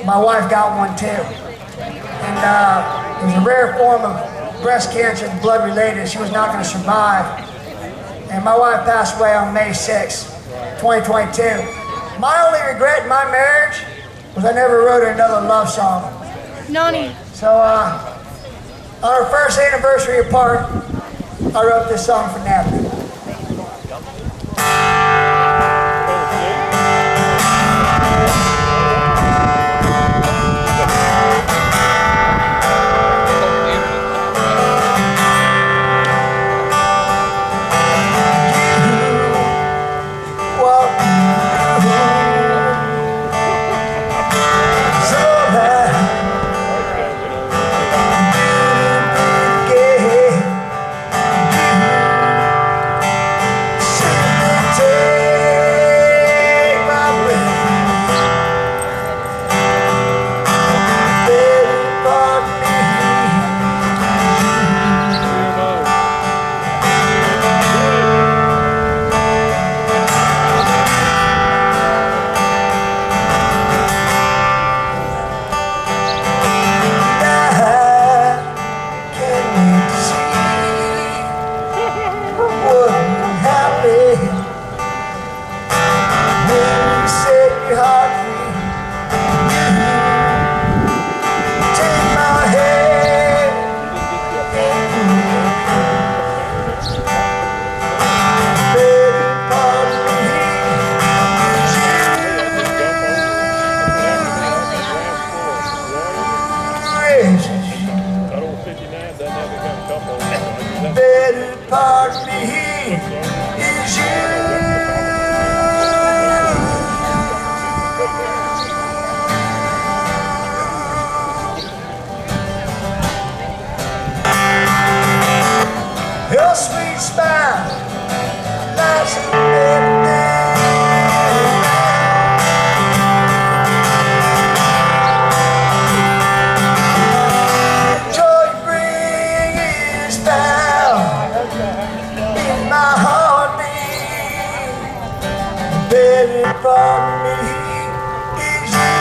my wife got one too. And it was a rare form of breast cancer, blood related. She was not going to survive. and my wife passed away on May 6, 2022. My only regret in my marriage was I never wrote her another love song. Nani. So, on our first anniversary apart, I wrote this song for Natalie. Your sweet smile lights up everything. The joy you bring is found in my heartbeat. The better part of me is you.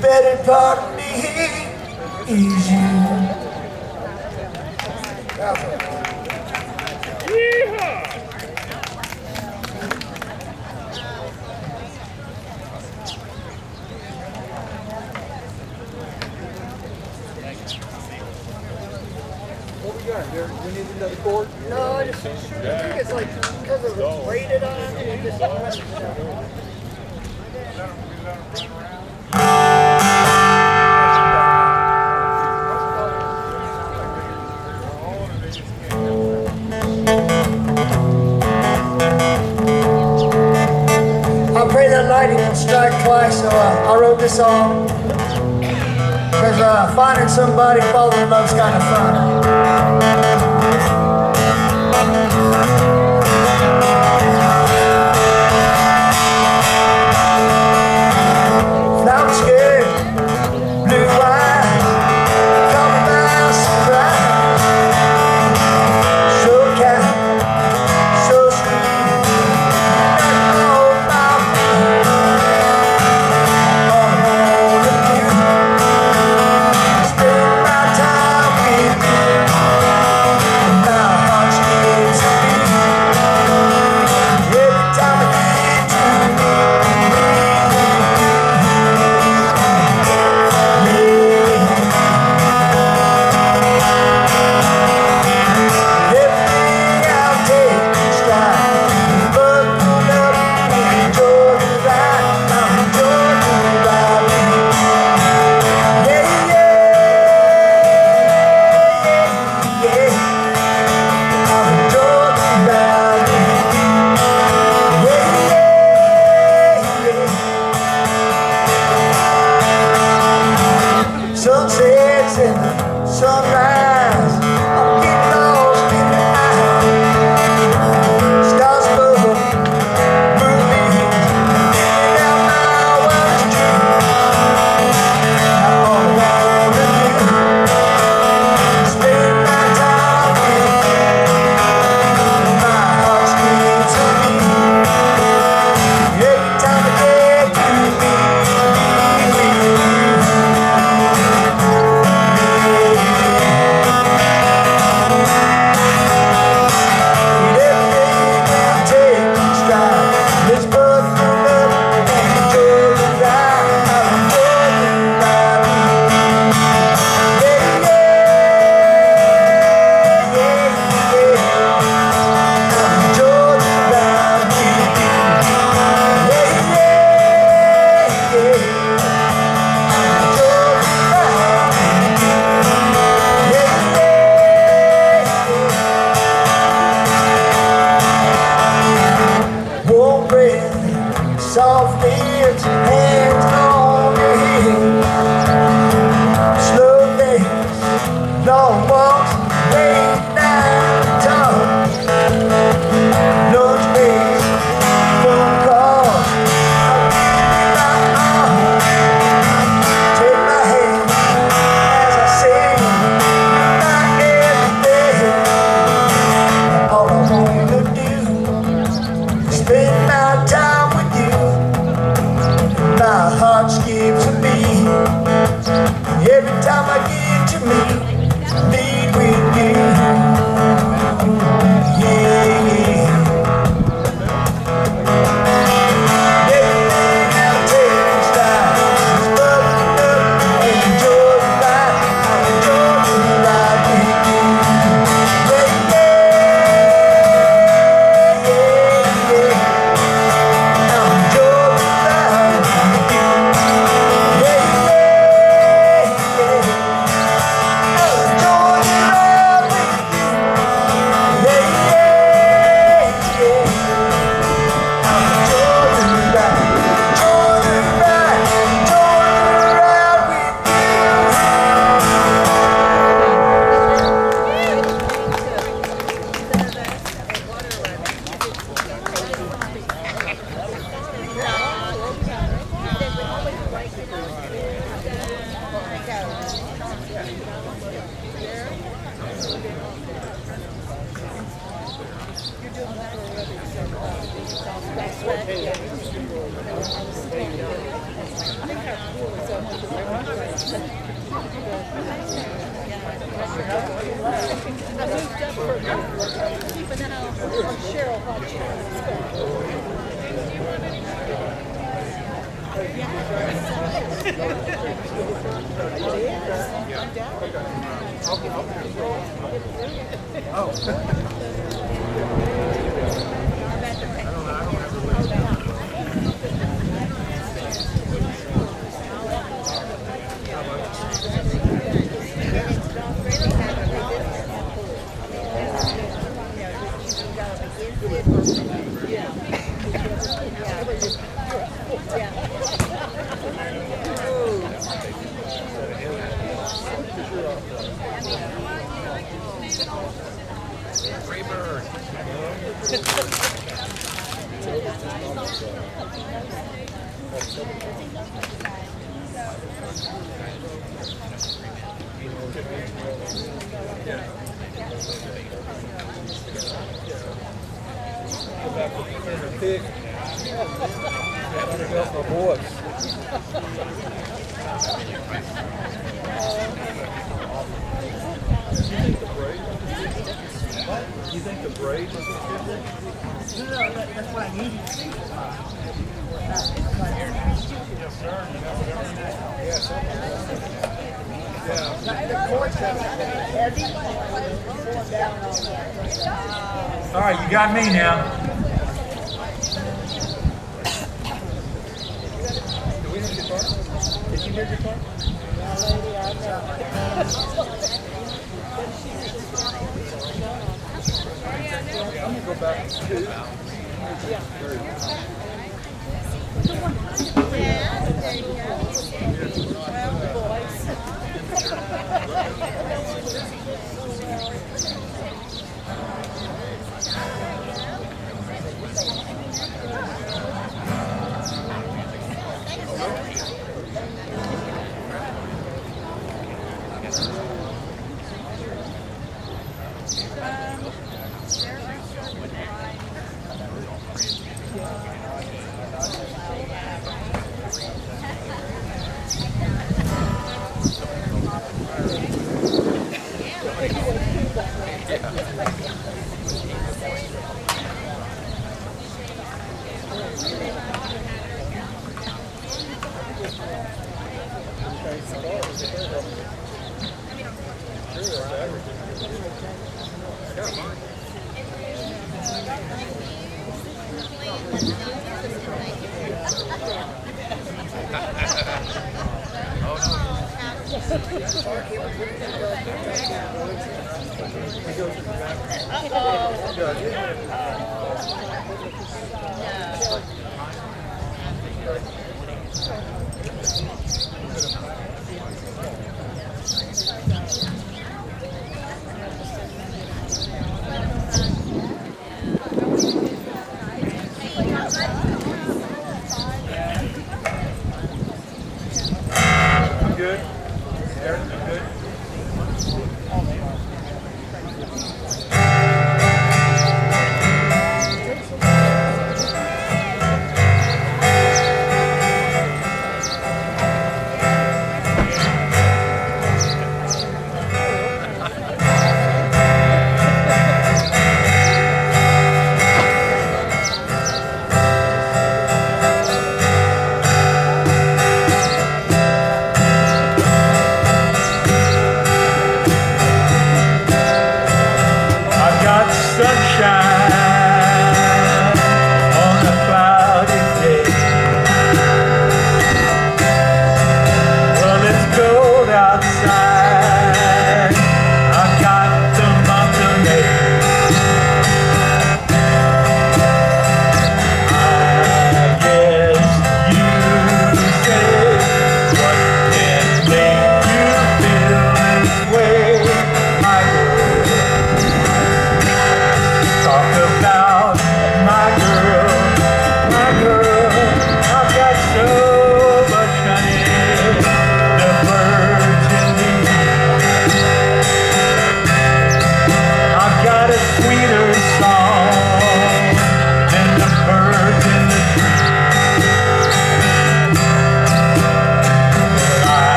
Better part of me is you. Yeehaw! What we got, Derek? We need another cord? No, I just sure I think it's like because of the braided on it, we just I pray that lightning will strike twice, so I wrote this song. Because finding somebody falling in love's kind of fun. long walks way downtown. Lunch breaks, phone calls. I'll give you my arm. Take my hand as I say my everything. All I wanna do is spend my time with you. My heart skips a beat every time I get to meet with you. Yeah, yeah. Everything I'll take this time is bubbling up and enjoy the ride. I enjoy the ride with you. Yeah, yeah, yeah, yeah. I enjoy the ride with you. Yeah, yeah, yeah. I enjoy the ride with you. Yeah, yeah, yeah. I enjoy the ride, enjoy the ride, enjoy the ride with My voice. You think the braid was different? No, that's what I needed. Yes, sir. Yes. Yeah. The cords are heavy. All right, you got me now. Did you hear guitar? I'm gonna go back to two.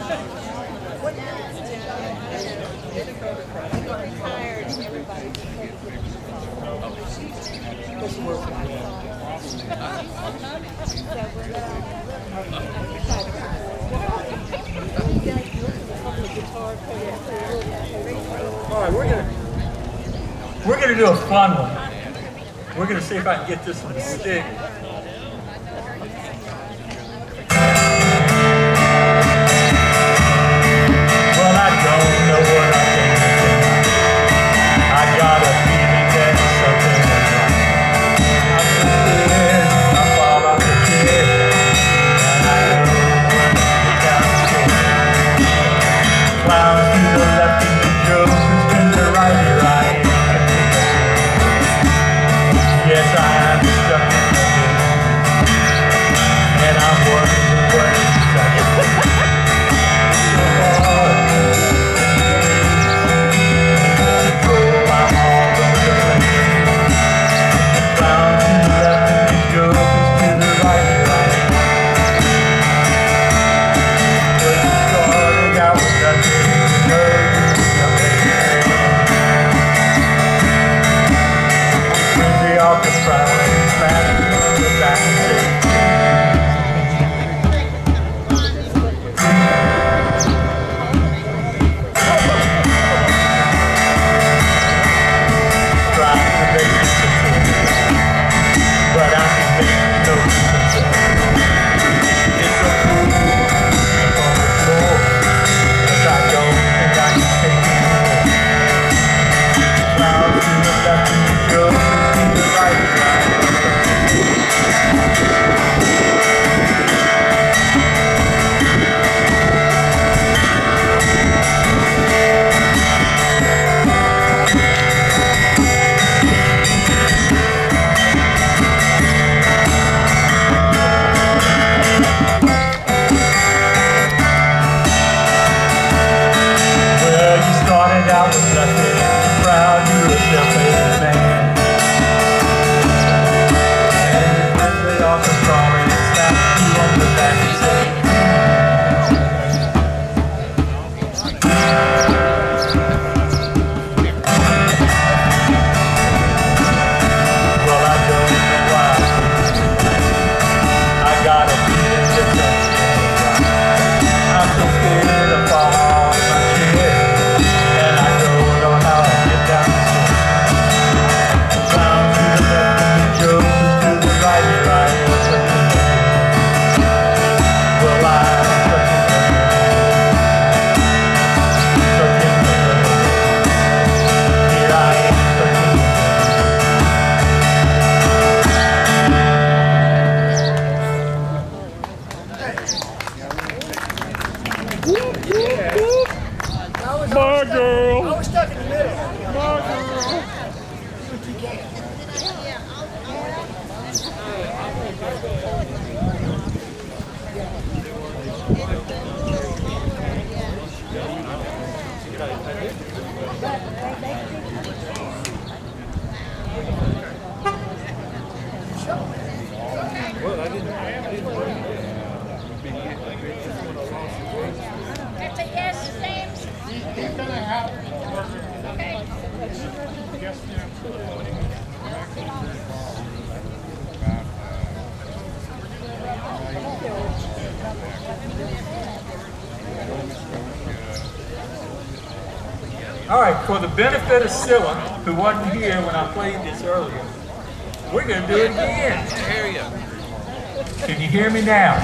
All right, we're gonna do a fun one. We're gonna see if I can get this one to stick. Well, I don't know what I'm thinking tonight. I got a feeling that something is wrong. I'm so scared, I fall off the chair, and I know when I get downstairs. Clowns to the left and the jokers to the right, here I am. Yes, I'm stuck in the middle, and I'm wondering what is I can do. So hard to control, I'm all over the place. Clowns to the left and the jokers to the right, here I am. But it started out with nothing, off the front and smash on the back and trying to make it success, but I can make no success. It's so cool up on the floor, 'cause I don't think I can take it anymore. Clouds to the left and the jokers to the right. Well, you started out with nothing, proud you were a self-made man. And they often call it and slap you on the back and say, well, I don't know why. I got a feeling that something's right. I'm so scared to fall off my chair, and I don't know how I get down the stairs. Clowns to the left and the jokers to the right, here I am stuck in the middle. Well, I'm stuck in the middle. Stuck in the middle. Here I am stuck in the middle. My girl. I was stuck in the middle. My girl. Well, I didn't That's a yes, James. He's gonna have yes, All right, for the benefit of Scylla, who wasn't here when I played this earlier, we're going to do it again. Can you hear me now?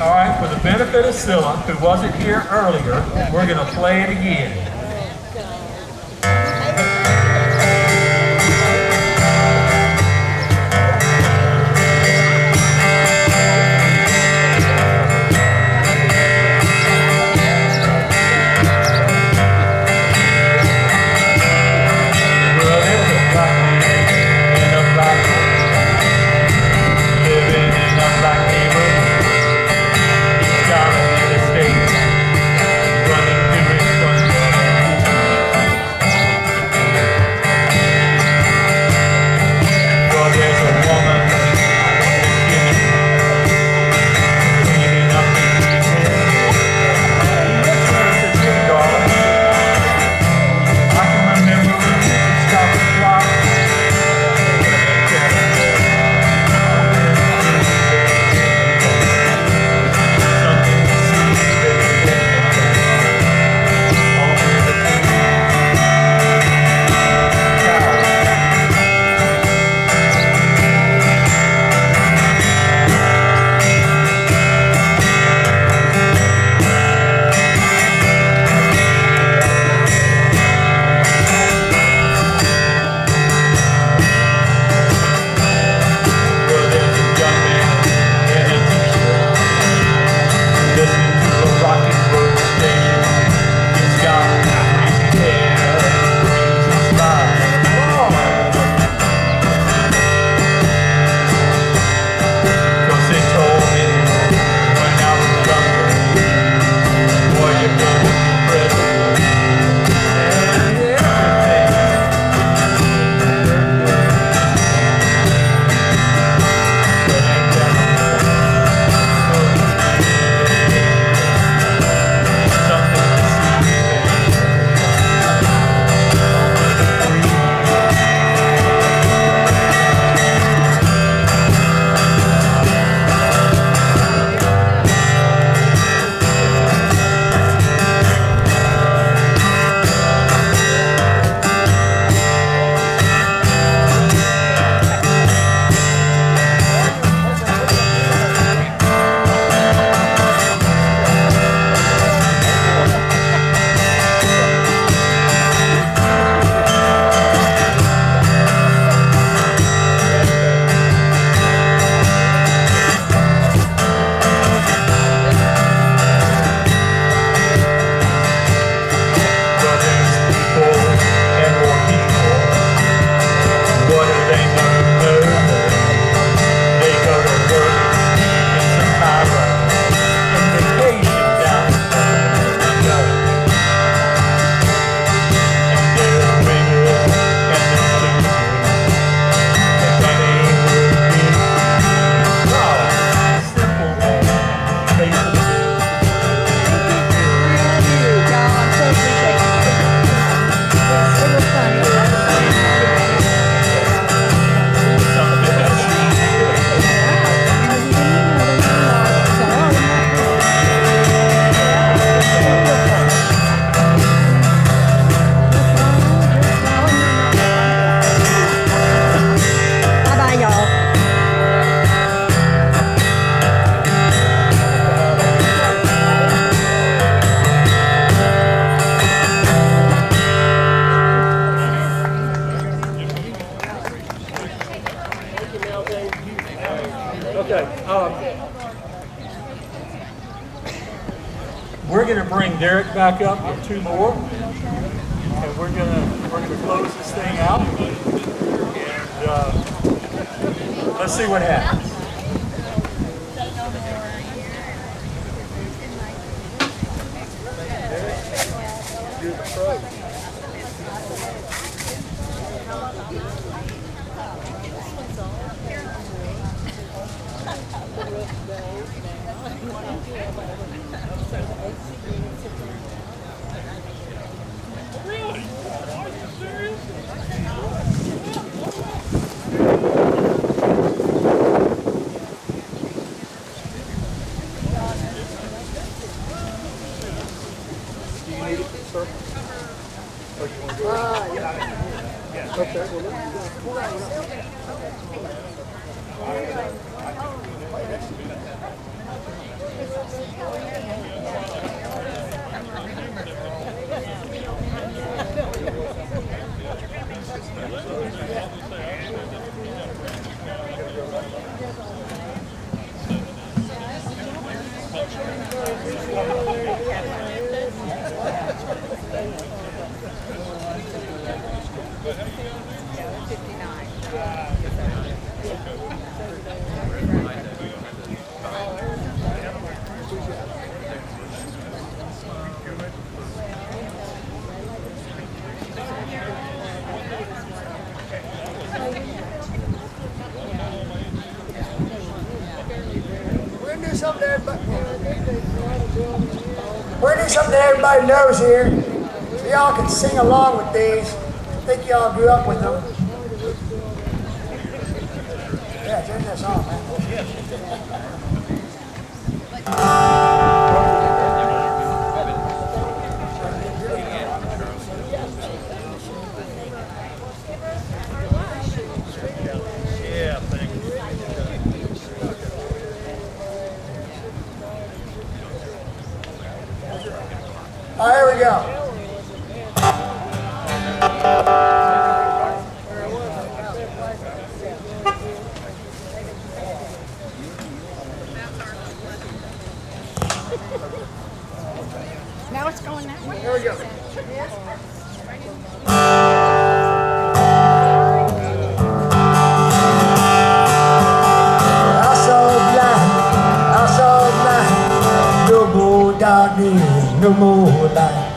All right, for the benefit of Scylla, who wasn't here earlier, we're going to play it again. Well, there's a black man in a black living in a black neighborhood. He's got a real estate running through his front door. bring Derek back up with 2 more, and we're gonna close this thing out, and let's see what happens. You're the pro. Really? Are you serious? Do you need it, sir? Or you want to do it? Yeah. Okay, well, We're gonna do something that everybody knows here, so y'all can sing along with these. I think y'all grew up with them. Yeah, turn this on, man. yeah, thank you. All right, here we go. Now it's going that way. Here we go. No more darkness, no more light.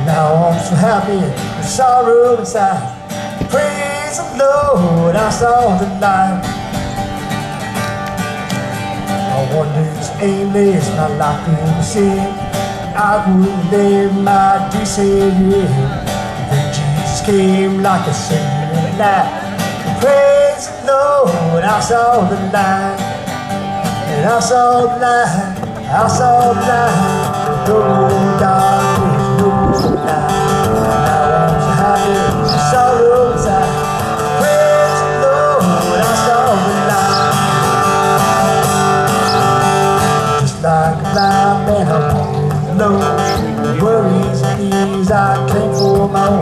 Now I'm so happy, with sorrow inside. Praise the Lord, I saw the light. I wonder if it's aimless, my life in sin. I would live my dear Savior. Then Jesus came like a singing light. Praise the Lord, I saw the light. And I saw the light. I saw the light, no more darkness, no more light. Now I'm so happy, sorrow inside. Praise the Lord, I saw the light. Just like a blind man, I'm walking alone. Worries and ease, I came for my own.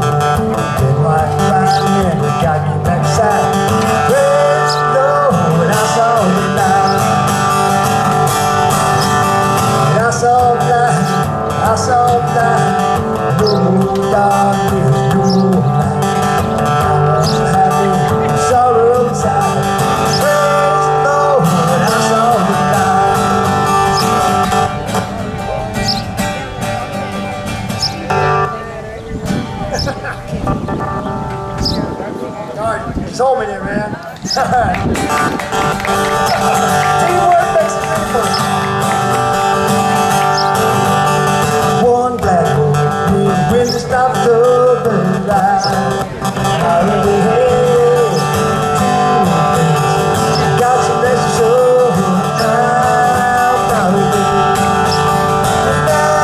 Then like a blind man, they got me backside. Praise the Lord, I saw the light. I saw light, I saw light, no more darkness, no more light. Now I'm so happy, sorrow inside. Praise the Lord, I saw the light. God, you sold me there, man. Teamwork makes it beautiful. One black moon, when the stops of the light. I really hate to got some extra soul now, probably. Now,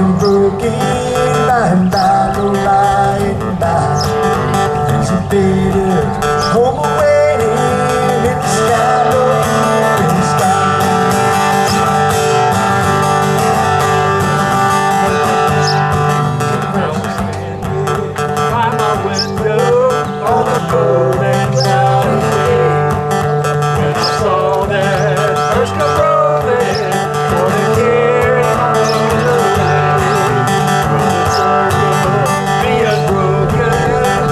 being broken by and by, oh, by and by. There's a better home awaiting in the sky, Lord, in the sky. By my window on the cold and cloudy day, when I saw that first come rolling, for the care in my will the circle be unbroken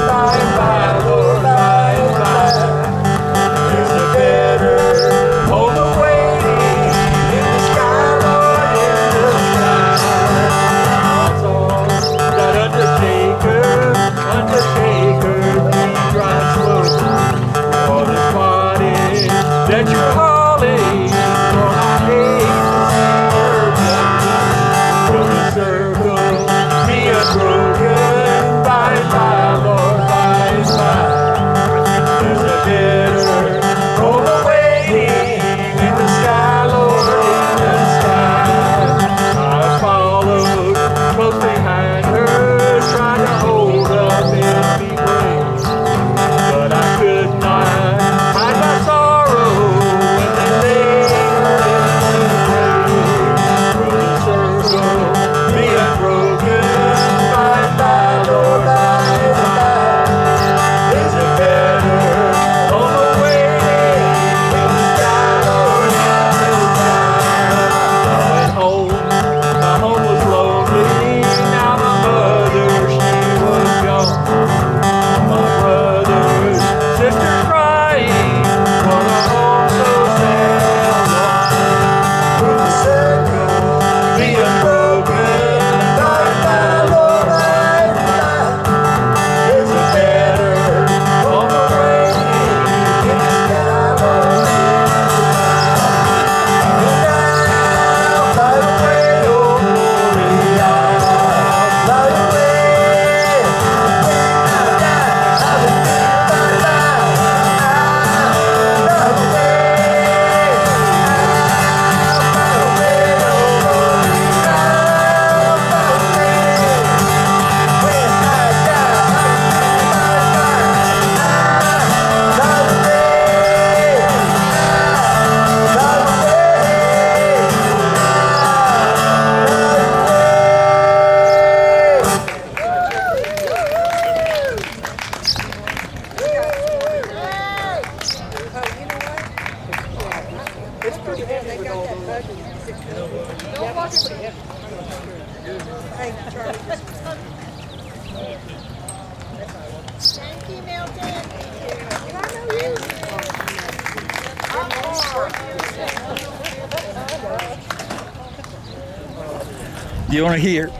by and by, Lord, by and by. There's a better home awaiting in the sky, Lord, in the sky. I saw that Undertaker, please drive slow for this body that you're hauling. For I hate to see her blood. Will the circle be unbroken by and by, Lord, by and by? There's a better home awaiting in the sky, Lord, in the sky. I followed close behind her, trying to hold up and be brave, but I could not hide my sorrow when they laid her in the grave. Will the circle be unbroken by and by, Lord, by and by? There's a better home awaiting in the sky, Lord, in the sky. I went home, my home was lonely. Now my mother, she was gone. My brothers, sisters crying, what a home so sad and alone. Will the circle be unbroken by and by, Lord, by and by? There's a better home awaiting in the sky, Lord, in the sky. And I'll fly away, oh glory, I'll fly away. When I die, I will feel my life. I'll fly away. I'll fly away, oh glory, I'll fly away. When I die, I will feel my life. I'll fly away. I'll fly It's pretty heavy. They got that buggy. Hey, Charlie. Thank you, Milton. I know you. You want to hear?